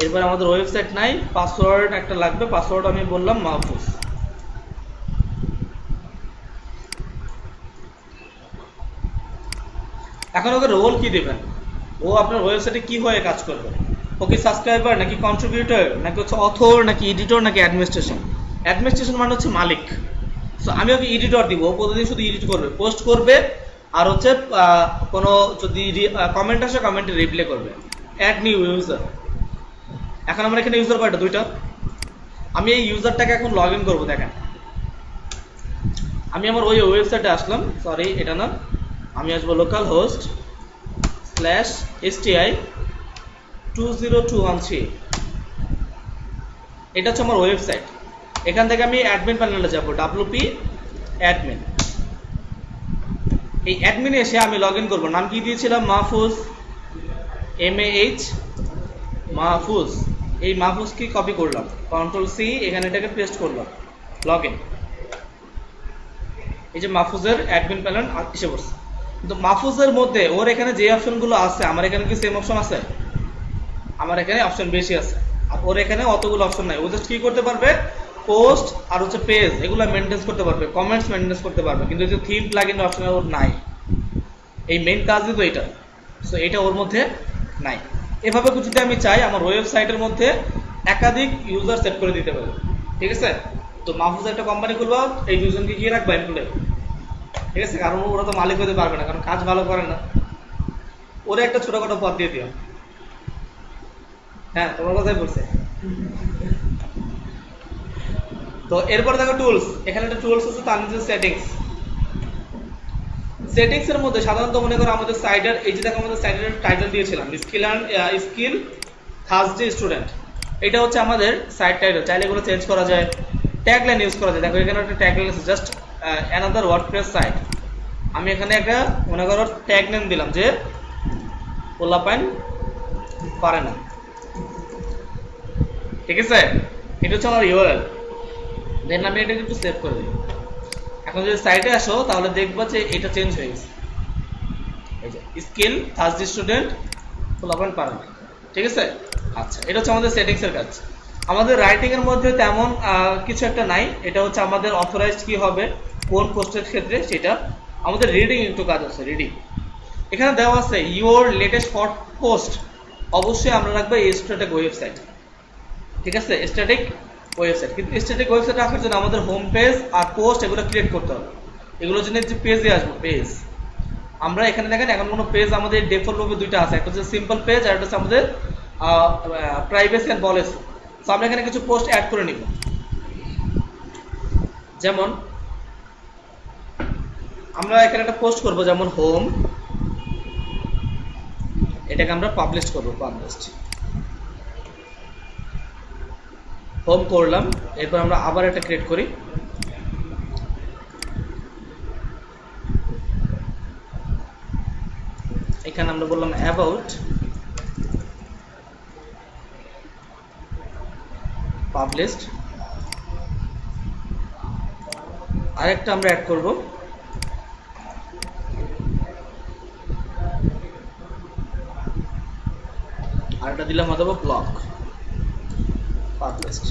Speaker 1: এরপর আমাদের ওয়েবসাইট নাই, পাসওয়ার্ড একটা লাগবে, পাসওয়ার্ড আমি বললাম মাহফুজ। এখন ওকে রোল কি দিবেন, ও আপনার ওয়েবসাইটে কি হয়ে কাজ করবে। ও কি সাবস্ক্রাইবার নাকি কন্ট্রিবিউটর নাকি হচ্ছে অথর নাকি এডিটর নাকি অ্যাডমিনিস্ট্রেশন? অ্যাডমিনিস্ট্রেশন মানে হচ্ছে মালিক। সো আমি ওকে এডিটর দিব, ও প্রতিদিন শুধু এডিট করবে, পোস্ট করবে, আর হচ্ছে কোনো যদি কমেন্ট আসে কমেন্টে রিপ্লাই করবে। Add new user. এখন আমরা এখানে ইউজার কয়টা? দুইটা। আমি এই ইউজারটাকে এখন লগ ইন করবো। দেখেন আমি আমার ওই ওয়েবসাইটে আসলাম, সরি এটা না, আমি আসবো লোকাল হোস্ট /STI20213। এটা হচ্ছে আমার ওয়েবসাইট। এখান থেকে আমি অ্যাডমিন প্যানেলে যাবো, WP অ্যাডমিন। এই অ্যাডমিনে এসে আমি লগ ইন করবো। নাম কি দিয়েছিলাম? মাহফুজ, MAH মাহফুজ। এই মাহফুজকে কপি করলাম, Ctrl+C, এখানে এটাকে পেস্ট করলাম, লগ ইন। এই যে মাহফুজের অ্যাডমিন প্যানেল এসে পড়ছে। কিন্তু মাহফুজের মধ্যে ওর এখানে যে অপশনগুলো আছে, আমার এখানে কি সেম অপশন আছে? আমার এখানে অপশন বেশি আছে, আর ওর এখানে অতগুলো অপশন নাই। ও জাস্ট কি করতে পারবে? পোস্ট আর হচ্ছে পেজ এগুলো মেনটেন করতে পারবে, কমেন্টস মেনটেন করতে পারবে, কিন্তু যে থিম প্লাগইন অপশন ওর নাই। এই মেইন কাজই তো এটা। সো এটা ওর মধ্যে নাই। এভাবে যদি আমি চাই আমার ওয়েবসাইটের মধ্যে একাধিক ইউজার সেট করে দিতে পারি। ঠিক আছে? তো মাহফুজ একটা কোম্পানি খুলবো, এই দুজনকে কি রাখবো? এমপ্লয়ি। ঠিক আছে? কারণ ওরা তো মালিক হতে পারবে না, কারণ কাজ ভালো করে না। ওরা একটা ছোটখাটো পদ দিয়ে দিও। হ্যাঁ, তোমার কথাই বলছে। তো এরপরে দেখো টুলস। এখানে একটা টুলস আছে, তার নিচে সেটিংস। সেটিংস এর মধ্যে সাধারণত মনে করো আমাদের সাইটের, এই যে দেখো আমাদের সাইটের টাইটেল দিয়েছিলাম স্কিল থার্সডে স্টুডেন্ট। এটা হচ্ছে আমাদের সাইট টাইটেল। চাইলে এগুলো চেঞ্জ করা যায়, ট্যাগলাইন ইউজ করা যায়। দেখো এখানে একটা ট্যাগলাইন আছে, জাস্ট অ্যানাদার ওয়ার্ডপ্রেস সাইট। আমি এখানে একটা মনে করো ট্যাগলাইন দিলাম যে পোলাপাইন পারে না। ঠিক আছে? এটা হচ্ছে আমার ইউআরএল। দেন আমি এটাকে একটু সেভ করে দিই। এখন যদি সাইটে আসো তাহলে দেখবা যে এটা চেঞ্জ হয়ে গেছে। এই যে স্কিল থার্সডে স্টুডেন্ট পোলাপাইন পারে না। ঠিক আছে? আচ্ছা, এটা হচ্ছে আমাদের সেটিংস এর কাজ। আমাদের রাইটিং এর মধ্যে তেমন কিছু একটা নাই। এটা হচ্ছে আমাদের অথরাইজড কি হবে কোন পোস্টের ক্ষেত্রে, সেটা। আমাদের রিডিং একটু কাজ আছে, রিডিং। এখানে দেওয়া আছে ইওর লেটেস্ট পোস্ট। অবশ্যই আমরা রাখবো স্ট্যাটিক ওয়েবসাইট। ঠিক আছে? Static website. কিন্তু স্ট্যাটিক ওয়েবসাইট রাখার জন্য আমাদের হোম পেজ আর পোস্ট এগুলো ক্রিয়েট করতে হবে। এগুলোর জন্য যে পেজে আসবো, পেজ। আমরা এখানে দেখেন এখন কোনো পেজ আমাদের ডিফল্ট ভাবে দুইটা আছে, একটা হচ্ছে সিম্পল পেজ আর একটা হচ্ছে আমাদের প্রাইভেসি এন্ড পলিসি। সো আমরা এখানে কিছু পোস্ট অ্যাড করে নিব। যেমন আমরা এখানে একটা পোস্ট করব, যেমন হোম, এটাকে আমরা পাবলিশ করব, পাবলিশড। হোম করলাম, এরপর আমরা আবার একটা ক্রিয়েট করি। এখানে আমরা বললাম অ্যাবাউট পাবলিশড। আরেকটা আমরা অ্যাড করব, আরেকটা দিলাম হয়তো ব্লগ পাবলিশড।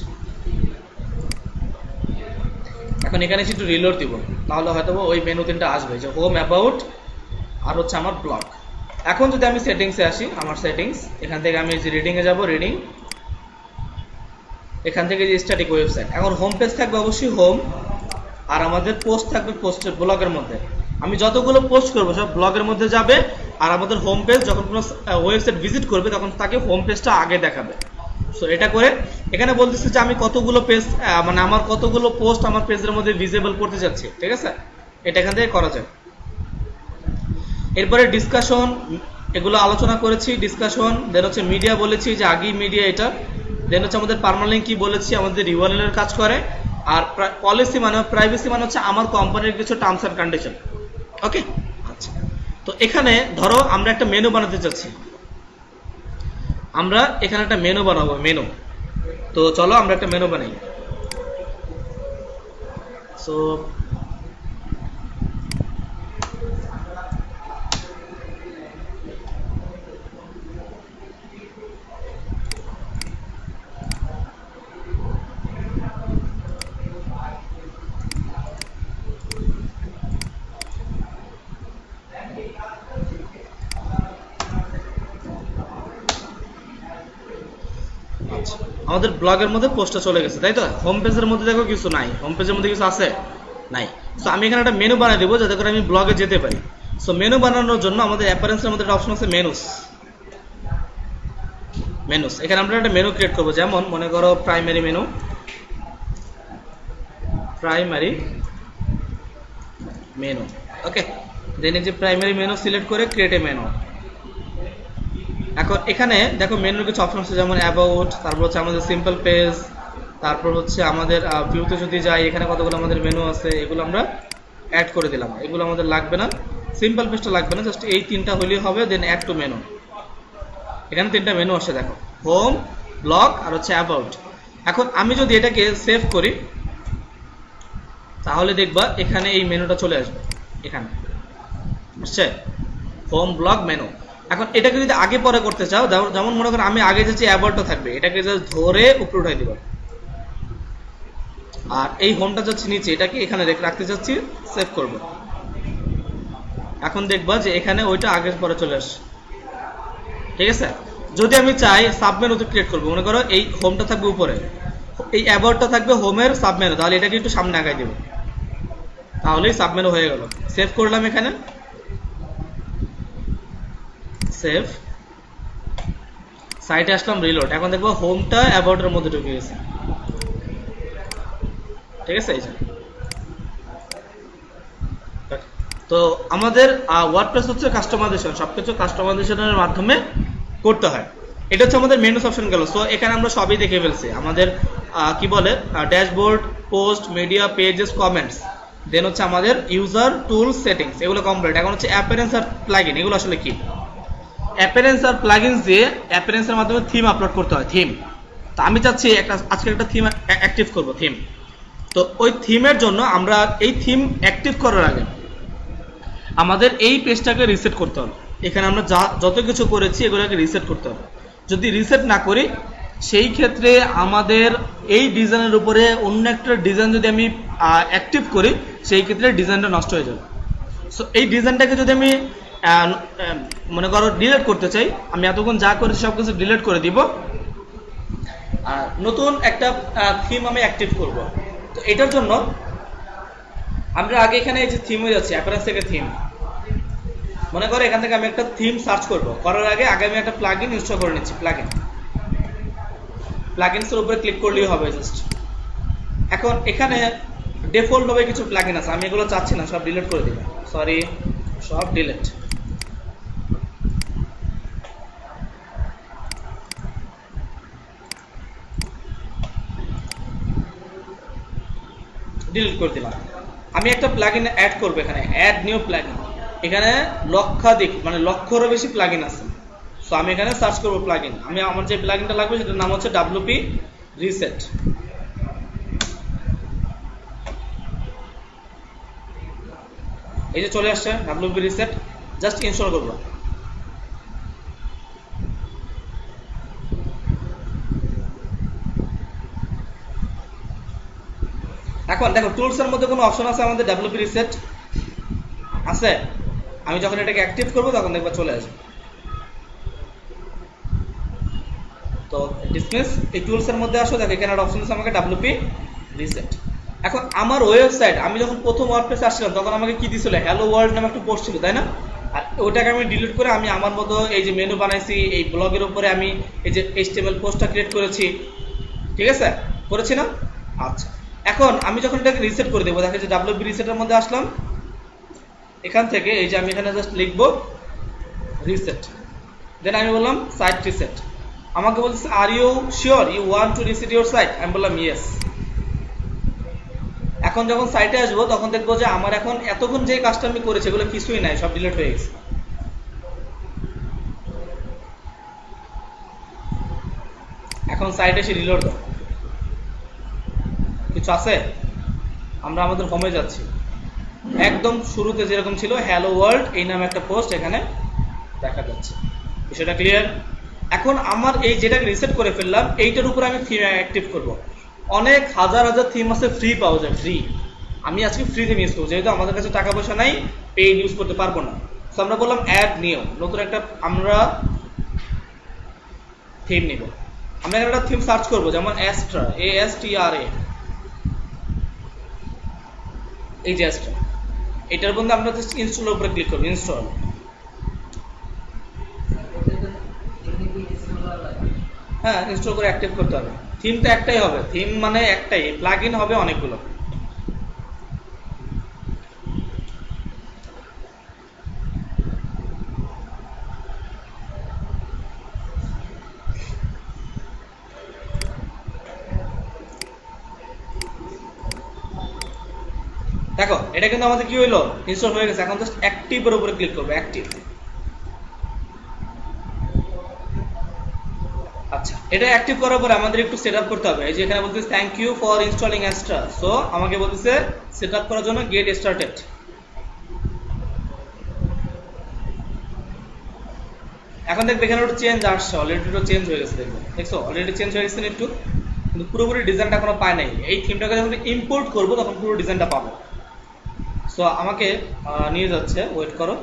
Speaker 1: এখন এখানে একটু রিলোড দিব, তাহলে হয়তো ওই মেনু তিনটা আসবে, যে হোম, অ্যাবাউট আর হচ্ছে আমার ব্লগ। এখন যদি আমি সেটিংসে আসি, আমার সেটিংস, এখান থেকে আমি যে রিডিংয়ে যাব, রিডিং, এখান থেকে যে স্ট্যাটিক ওয়েবসাইট। এখন হোম পেজ থাকবে অবশ্যই হোম, আর আমাদের পোস্ট থাকবে পোস্টের ব্লগের মধ্যে। আমি যতগুলো পোস্ট করবো সব ব্লগের মধ্যে যাবে, আর আমাদের হোম পেজ যখন কোনো ওয়েবসাইট ভিজিট করবে তখন তাকে হোম পেজটা আগে দেখাবে। সো এটা করে এখানে বলতেছে যে আমি কতগুলো পেজ, মানে আমার কতগুলো পোস্ট আমার পেজের মধ্যে ভিজিবল করতে যাচ্ছি। ঠিক আছে? এটা এখান থেকে করা যায়। এরপরে ডিসকাশন, এগুলো আলোচনা করেছি, ডিসকাশন। দেন হচ্ছে মিডিয়া বলেছি যে আগেই মিডিয়া এটা। দেন হচ্ছে আমাদের পার্মালিঙ্ক কি বলেছি, আমাদের ইউআরএল এর কাজ করে। আর পলিসি মানে প্রাইভেসি মানে হচ্ছে আমার কোম্পানির কিছু টার্মস এন্ড কন্ডিশন। ওকে? আচ্ছা, তো এখানে ধরো আমরা একটা মেনু বানাতে চাচ্ছি, আমরা এখানে একটা মেনু বানাবো, মেনু। তো চলো আমরা একটা মেনু বানাই। সো আমাদের ব্লগের মধ্যে পোস্টটা চলে গেছে, তাই তো? হোম পেজের মধ্যে দেখো কিছু নাই, হোম পেজের মধ্যে কিছু আছে নাই। সো আমি এখানে একটা মেনু বানিয়ে দেবো যাতে করে আমি ব্লগে যেতে পারি। সো মেনু বানানোর জন্য আমাদের অ্যাপারেন্সের মধ্যে একটা অপশন আছে মেনুস। এখানে আমরা একটা মেনু ক্রিয়েট করবো, যেমন মনে করো প্রাইমারি মেনু, ওকে। দেন এই যে প্রাইমারি মেনু সিলেক্ট করে ক্রিয়েট এ মেনু। এখন এখানে দেখো মেনুর কিছু অপশন আছে, যেমন অ্যাবাউট, তারপর হচ্ছে আমাদের সিম্পল পেজ, তারপর হচ্ছে আমাদের ভিউতে যদি যাই এখানে কতগুলো আমাদের মেনু আছে, এগুলো আমরা অ্যাড করে দিলাম। এগুলো আমাদের লাগবে না, সিম্পল পেজটা লাগবে না, জাস্ট এই তিনটা হলেই হবে। দেন অ্যাড টু মেনু, এখানে তিনটা মেনু আসে দেখো, হোম, ব্লগ আর হচ্ছে অ্যাবাউট। এখন আমি যদি এটাকে সেভ করি তাহলে দেখবা এখানে এই মেনুটা চলে আসবে, এখানে আসছে হোম, ব্লগ, মেনু। এখন এটাকে যদি আগে পরে করতে চাও, যেমন মনে করো আমি আগে যাচ্ছি অ্যাবাউটটা থাকবে, এটাকে জাস্ট ধরে উপরে উঠাই দিব, আর এই হোমটা যাচ্ছে নিচে, এটাকে এখানে রাখতে চাচ্ছি, সেভ করব। এখন দেখবা যে এখানে ওইটা আগের পরে চলে আসছে, ঠিক আছে? যদি আমি চাই সাবমেনুতে ক্রিয়েট করবো, মনে করো এই হোমটা থাকবে উপরে, এই অ্যাবাউটটা থাকবে হোমের সাবমেনু, তাহলে এটাকে একটু সামনে আগাই দেব, তাহলেই সাবমেনু হয়ে গেল। সেভ করলাম, এখানে সেভ, সাইটে আসলাম, রিলোড। এখন দেখবো হোমটা অ্যাবাউটের মধ্যে ঢুকে গেছে, ঠিক আছে? এই যে তো আমাদের ওয়ার্ডপ্রেস হচ্ছে কাস্টমাইজেশন, সবকিছু কাস্টমাইজেশনের মাধ্যমে করতে হয়। এটা হচ্ছে আমাদের মেনুস অপশন গেল। সো এখানে আমরা সবই দেখে ফেলছি, আমাদের কি বলে dashboard, post, media, pages, comments, then হচ্ছে আমাদের ইউজার, টুলস, সেটিংস, এগুলো কমপ্লিট। এখন হচ্ছে অ্যাপিয়ারেন্স আর প্লাগইন, এগুলো আসলে কি? অ্যাপিয়ারেন্স আর প্লাগইনস দিয়ে অ্যাপিয়ারেন্সের মাধ্যমে থিম আপলোড করতে হয়, থিম। তো আমি চাচ্ছি আজকে একটা থিম অ্যাক্টিভ করব, থিম। তো ওই থিমের জন্য আমরা এই থিম অ্যাক্টিভ করার আগে আমাদের এই পেজটাকে রিসেট করতে হবে। এখানে আমরা যত কিছু করেছি এগুলোকে রিসেট করতে হবে। যদি রিসেট না করি সেই ক্ষেত্রে আমাদের এই ডিজাইনের উপরে অন্য একটা ডিজাইন যদি আমি অ্যাক্টিভ করি সেই ক্ষেত্রে ডিজাইনটা নষ্ট হয়ে যাবে। সো এই ডিজাইনটাকে যদি আমি মনে করো ডিলিট করতে চাই, আমি এতক্ষণ যা করেছি সব কিছু ডিলিট করে দিব, আর নতুন একটা থিম আমি অ্যাক্টিভ করব। তো এটার জন্য আমরা আগে এখানে এই যে থিম হয়ে যাচ্ছে অ্যাপিয়ারেন্স থেকে থিম, মনে করো এখান থেকে আমি একটা থিম সার্চ করব, করার আগে আমি একটা প্লাগইন ইনস্টল করে নিচ্ছি। প্লাগইনসের উপরে ক্লিক করলেই হবে জাস্ট। এখন এখানে ডিফল্ট ভাবে কিছু প্লাগইন আছে, আমি এগুলো চাচ্ছি না, সব ডিলিট করে দিলাম, সরি, সব ডিলিট। ডিলিট করে দিলাম। আমি একটা প্লাগইন অ্যাড করব, এখানে অ্যাড নিউ প্লাগইন। এখানে লক্ষাধিক মানে লক্ষেরও বেশি প্লাগইন আছে। সো আমি এখানে সার্চ করব প্লাগইন। আমার যে প্লাগইনটা লাগবে সেটার নাম হচ্ছে WP রিসেট। এই যে চলে আসছে WP রিসেট, জাস্ট ইনস্টল করব। এখন দেখো টুলস এর মধ্যে কোনো অপশন আছে আমাদের WP রিসেট আছে। আমি যখন এটাকে অ্যাক্টিভ করব তখন দেখবা চলে আসবে। তো ডিসমিস, এই টুলস এর মধ্যে আসো, দেখো এখানে একটা অপশন আছে আমাকে WP রিসেট। এখন আমার ওয়েবসাইট, আমি যখন প্রথম ওয়ার্ডপ্রেসে আসছিলাম তখন আমাকে কি দিছিল, হ্যালো ওয়ার্ল্ড নামে একটা পোস্ট ছিল, তাই না? আর ওটাকে আমি ডিলিট করে আমি আমার মতো এই যে মেনু বানাইছি, এই ব্লগের উপরে আমি এই যে HTML পোস্টটা ক্রিয়েট করেছি, ঠিক আছে? করেছি না? আচ্ছা, এখন আমি যখন এটাকে রিসেট করে দেবো, দেখো যে WP রিসেটের মধ্যে আসলাম, এখান থেকে এই যে আমি এখানে জাস্ট লিখবো রিসেট, দেন আমি বললাম সাইট রিসেট। আমাকে বলছে are you sure you want to reset your site? আমি বললাম ইয়েস। এখন যখন সাইটে আসবো তখন দেখবো যে আমার এখন এতক্ষণ যে কাজটা আমি করেছি এগুলো কিছুই নাই, সব ডিলিট হয়ে গেছে। এখন সাইটে এসে রিলোড দাও, কিছু আছে? আমরা আমাদের হোমে যাচ্ছি, একদম শুরুতে যেরকম ছিল হ্যালো ওয়ার্ল্ড এই নামে একটা পোস্ট এখানে দেখা যাচ্ছে। বিষয়টা ক্লিয়ার? এখন আমার এই যেটাকে রিসেট করে ফেললাম এইটার উপর আমি থিম অ্যাক্টিভ করব। অনেক হাজার হাজার থিম আছে, ফ্রি পাওয়া যায়, ফ্রি। আমি আজকে ফ্রি থিম ইউজ করবো, যেহেতু আমাদের কাছে টাকা পয়সা নাই, পেইড ইউজ করতে পারবো না। তো আমরা বললাম অ্যাড নিউ, নতুন একটা আমরা থিম নিব। আমরা এখানে একটা থিম সার্চ করব, যেমন অ্যাস্ট্রা, ASTRA, এই যে অ্যাস্ট্রা, এটার মধ্যে আমরা জাস্ট ইনস্টলের উপরে ক্লিক করব, ইনস্টল। হ্যাঁ, ইনস্টল করে অ্যাক্টিভ করতে হবে। থিম তো একটাই হবে, থিম মানে একটাই, প্লাগইন হবে অনেকগুলো। দেখো এটা কিন্তু আমাদের কি হইলো, ইনস্টল হয়ে গেছে। এখন জাস্ট অ্যাক্টিভের উপরে ক্লিক করব, অ্যাক্টিভ। আচ্ছা, এটা অ্যাক্টিভ করার পরে আমাদের একটু সেটআপ করতে হবে। এই যে এখানে বলতেছে thank you for installing Astra, so আমাকে বলতেছে সেটআপ করার জন্য গেট স্টার্টেড। এখন দেখবে এখানে একটু চেঞ্জ আসছে, অলরেডি একটু চেঞ্জ হয়ে গেছে, দেখবে দেখছো অলরেডি চেঞ্জ হয়ে গেছে একটু, কিন্তু পুরোপুরি ডিজাইনটা এখনো পায় নাই। এই থিমটাকে যখন ইম্পোর্ট করবো তখন পুরো ডিজাইনটা পাবো। সো আমাকে নিয়ে যাচ্ছে, ওয়েট করো।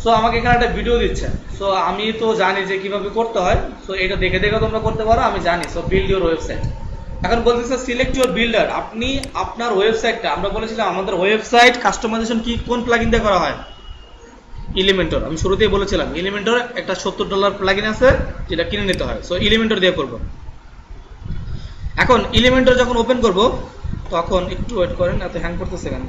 Speaker 1: সো আমাকে এখানে একটা ভিডিও দিচ্ছে। সো আমি তো জানি যে কিভাবে করতে হয়, সো এটা দেখে দেখে তোমরা করতে পারো, আমি জানি। So build your website. এখন বলতেছে সিলেক্ট ইউর বিল্ডার, আপনি আপনার ওয়েবসাইটটা, আমরা বলেছিলাম আমাদের ওয়েবসাইট কাস্টমাইজেশন কি কোন প্লাগইন দিয়ে করা হয়, এলিমেন্টর। আমি শুরুতেই বলেছিলাম এলিমেন্টর একটা $70 প্লাগইন আছে যেটা কিনে নিতে হয়। সো এলিমেন্টর দিয়ে করব। এখন এলিমেন্টর যখন ওপেন করব তখন একটু ওয়েট করেন, এত হ্যাং করতেছে কেন।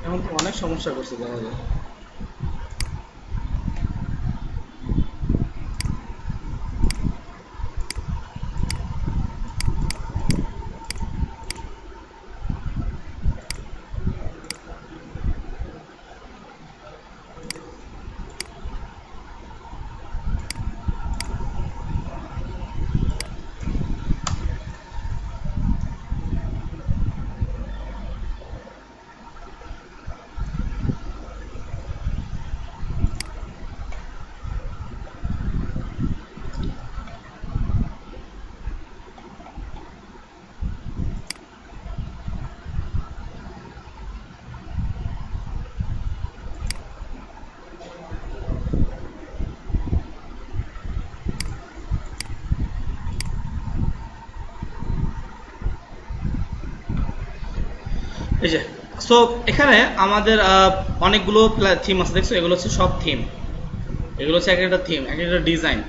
Speaker 1: এখন তো অনেক সমস্যা করছে দেখা যায়। এই যে, সো এখানে আমাদের অনেকগুলো থিম আছে, দেখছো এগুলো হচ্ছে সব থিম, এগুলো হচ্ছে এক একটা থিম, এক একটা ডিজাইন।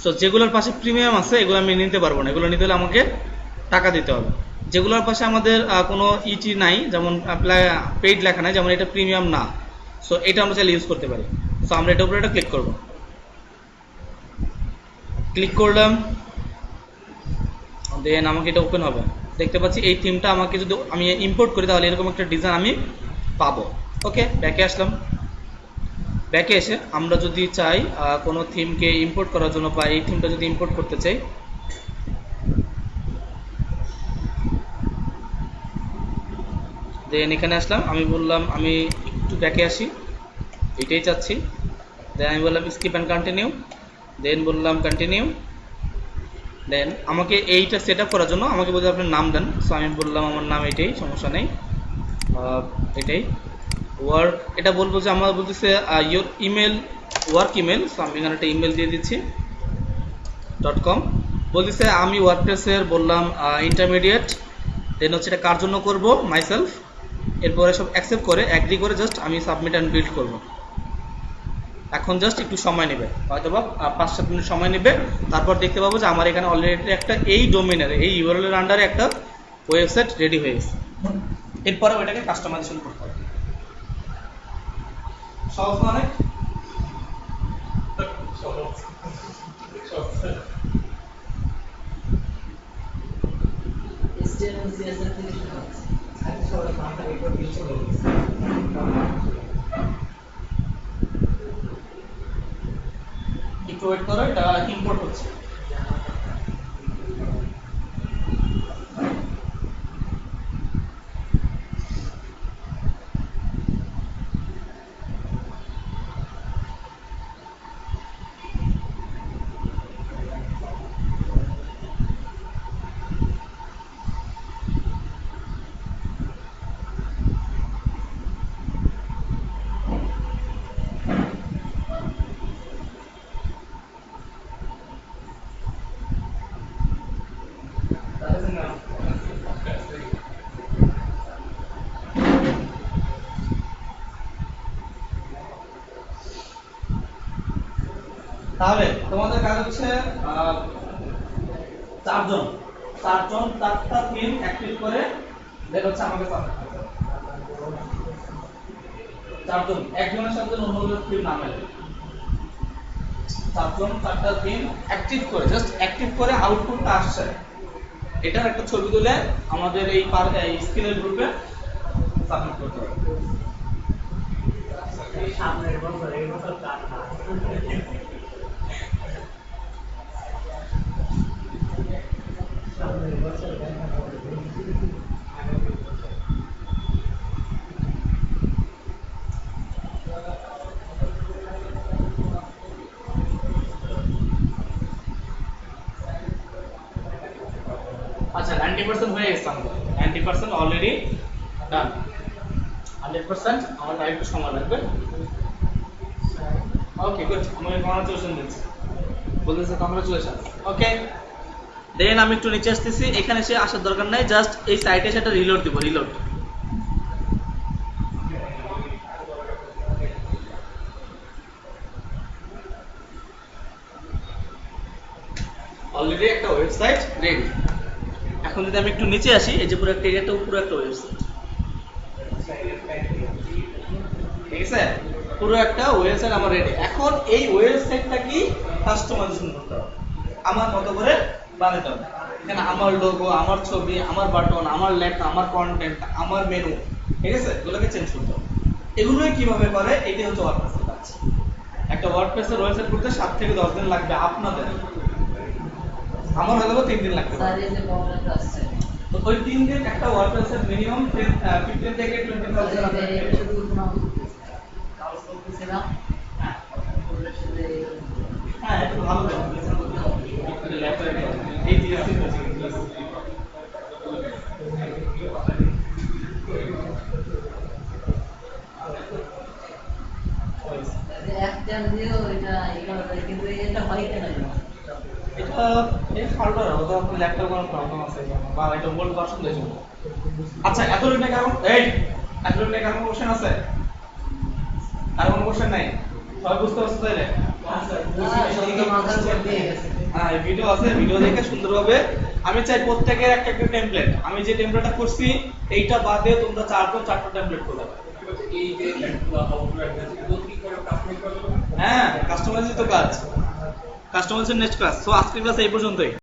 Speaker 1: সো যেগুলোর পাশে প্রিমিয়াম আছে এগুলো আমি নিতে পারবো না, এগুলো নিতে হলে আমাকে টাকা দিতে হবে। যেগুলোর পাশে আমাদের কোনো ইটি নাই, যেমন পেইড লেখা নাই, যেমন এটা প্রিমিয়াম না, সো এটা আমরা চাইলে ইউজ করতে পারি। সো আমরা এটার উপরে এটা ক্লিক করব, ক্লিক করলাম, দেন আমাকে এটা ওপেন হবে। দেখতে পাচ্ছি এই থিমটা আমাকে যদি আমি ইম্পোর্ট করি তাহলে এরকম একটা ডিজাইন আমি পাবো। ওকে, ব্যাকে আসলাম। ব্যাকে এসে আমরা যদি চাই কোনো থিমকে ইম্পোর্ট করার জন্য, বা এই থিমটা যদি ইম্পোর্ট করতে চাই, দেন এখানে আসলাম, আমি বললাম আমি একটু ব্যাকে আসি, এটাই চাচ্ছি। দেন আমি বললাম স্কিপ অ্যান্ড কন্টিনিউ, দেন বললাম কন্টিনিউ। দেন আমাকে এইটা সেট আপ করার জন্য আমাকে বলতে আপনার নাম দেন। সো আমি বললাম আমার নাম এটাই, সমস্যা নেই, এটাই ওয়ার্ক। এটা বলবো যে আমার বলতেছে your email, work email. So আমি এখানে একটা ইমেল দিয়ে দিচ্ছি .com। বলতেছে আমি ওয়ার্ডপ্রেসের, বললাম ইন্টারমিডিয়েট। দেন হচ্ছে এটা কার জন্য করব, মাইসেলফ। এরপরে সব অ্যাকসেপ্ট করে অ্যাগ্রি করে জাস্ট আমি সাবমিট অ্যান্ড বিল্ড করব। এখন জাস্ট একটু সময় নেবে, হয়তো বা 5-7 মিনিট সময় নেবে। তারপর দেখতে পাবো যে আমার এখানে অলরেডি একটা এই ডোমেনের, এই ইউআরএল এর আন্ডারে একটা ওয়েবসাইট রেডি হয়ে গেছে। এরপরে ওইটাকে কাস্টমাইজেশন করতে হবে। সহজ না অনেক? একটু ওয়েট করো, এটা ইম্পোর্ট হচ্ছে। তাহলে তোমাদের কাজ হচ্ছে চারজন চারটা থিম অ্যাক্টিভ করে দেন হচ্ছে আমাকে সাবমিট করতে হবে। চারজন, একজনের সাথে অন্যদের থিম না মেলে, চারজন চারটা থিম অ্যাক্টিভ করে, জাস্ট অ্যাক্টিভ করে আউটপুটটা আসছে এটার একটা ছবি তুলে আমাদের এই স্কিলের গ্রুপে সাবমিট করতে হবে।
Speaker 2: সামনের বছর এই বছর কাজ না। সামনের বছর দেখা হবে।
Speaker 1: আচ্ছা 90% হয়ে গেছে আমাদের, 90% অলরেডি ডান। 100% আমার আরেকটু সময় লাগবে। ওকে গুড, আমাকে কংগ্রাচুলেশন দিচ্ছি, বলতেছে কংগ্রাচুলেশন। ওকে দেন আমি একটু নিচে আসতেছি, এখানে এসে আসার দরকার নাই, জাস্ট এই সাইটে সেটা রিলোড দিব, রিলোড। অলরেডি একটা ওয়েবসাইট রেডি। এখন যদি আমি একটু নিচে আসি, এই যে পুরো একটা এরিয়াটা পুরো একটা ওয়েবসাইট, ঠিক আছে, পুরো একটা ওয়েবসাইট আমার রেডি। এখন এই ওয়েবসাইটটা কি কাস্টমাইজেশন করতে হবে, আমার মতো করে বানাতে হবে। এখানে আমার লোগো, আমার ছবি, আমার বাটন, আমার লেখা, আমার কন্টেন্ট, আমার মেনু, ঠিক আছে, এগুলোকে চেঞ্জ করতে হবে। এগুলোই কিভাবে করে, এটাই হচ্ছে ওয়ার্ডপ্রেসের কাজ। একটা ওয়ার্ডপ্রেসের ওয়েবসাইট করতে 7 থেকে 10 দিন লাগবে আপনাদের, আমার হয়তো 3 দিন লাগবে।
Speaker 2: স্যার এই যে প্রবলেমটা আসছে,
Speaker 1: তো ওই 3 দিন একটা ওয়ার্ডপ্রেসের মিনিমাম 15 থেকে 20,000 আপনাদের
Speaker 2: এই শুধু কোনো কাজ করতেছিলাম।
Speaker 1: হ্যাঁ
Speaker 2: আসলে
Speaker 1: হ্যাঁ একটু ভালো ল্যাপটপে এই জিএসসি কোচিং
Speaker 2: একটা দিয়েও এটা এগুলো কিন্তু এটা হয় কেন?
Speaker 1: এটা এই হার্ডওয়্যার ওটা আপনার ল্যাপটপ কোনো প্রবলেম আছে বা এটা ওল্ড ভার্সন দিয়েছে। আচ্ছা এতটুকু না, কারণ এতটুকু না, কারণ কোশ্চেন আছে আর কোনো কোশ্চেন নাই, সবাই বুঝতে পারছো তাইলে? হ্যাঁ ভিডিও আছে, ভিডিও দেখে সুন্দরভাবে। আমি চাই প্রত্যেকের একটা একটা টেমপ্লেট, আমি যে টেমপ্লেটটা করছি এইটা বাদে তোমরা চারটা টেমপ্লেট করবে।
Speaker 3: এই যে
Speaker 1: হ্যাঁ কাস্টমাইজের তো কাজ, কাস্টমাইজের নেক্সট ক্লাস। সো আজকের ক্লাস এই পর্যন্তই।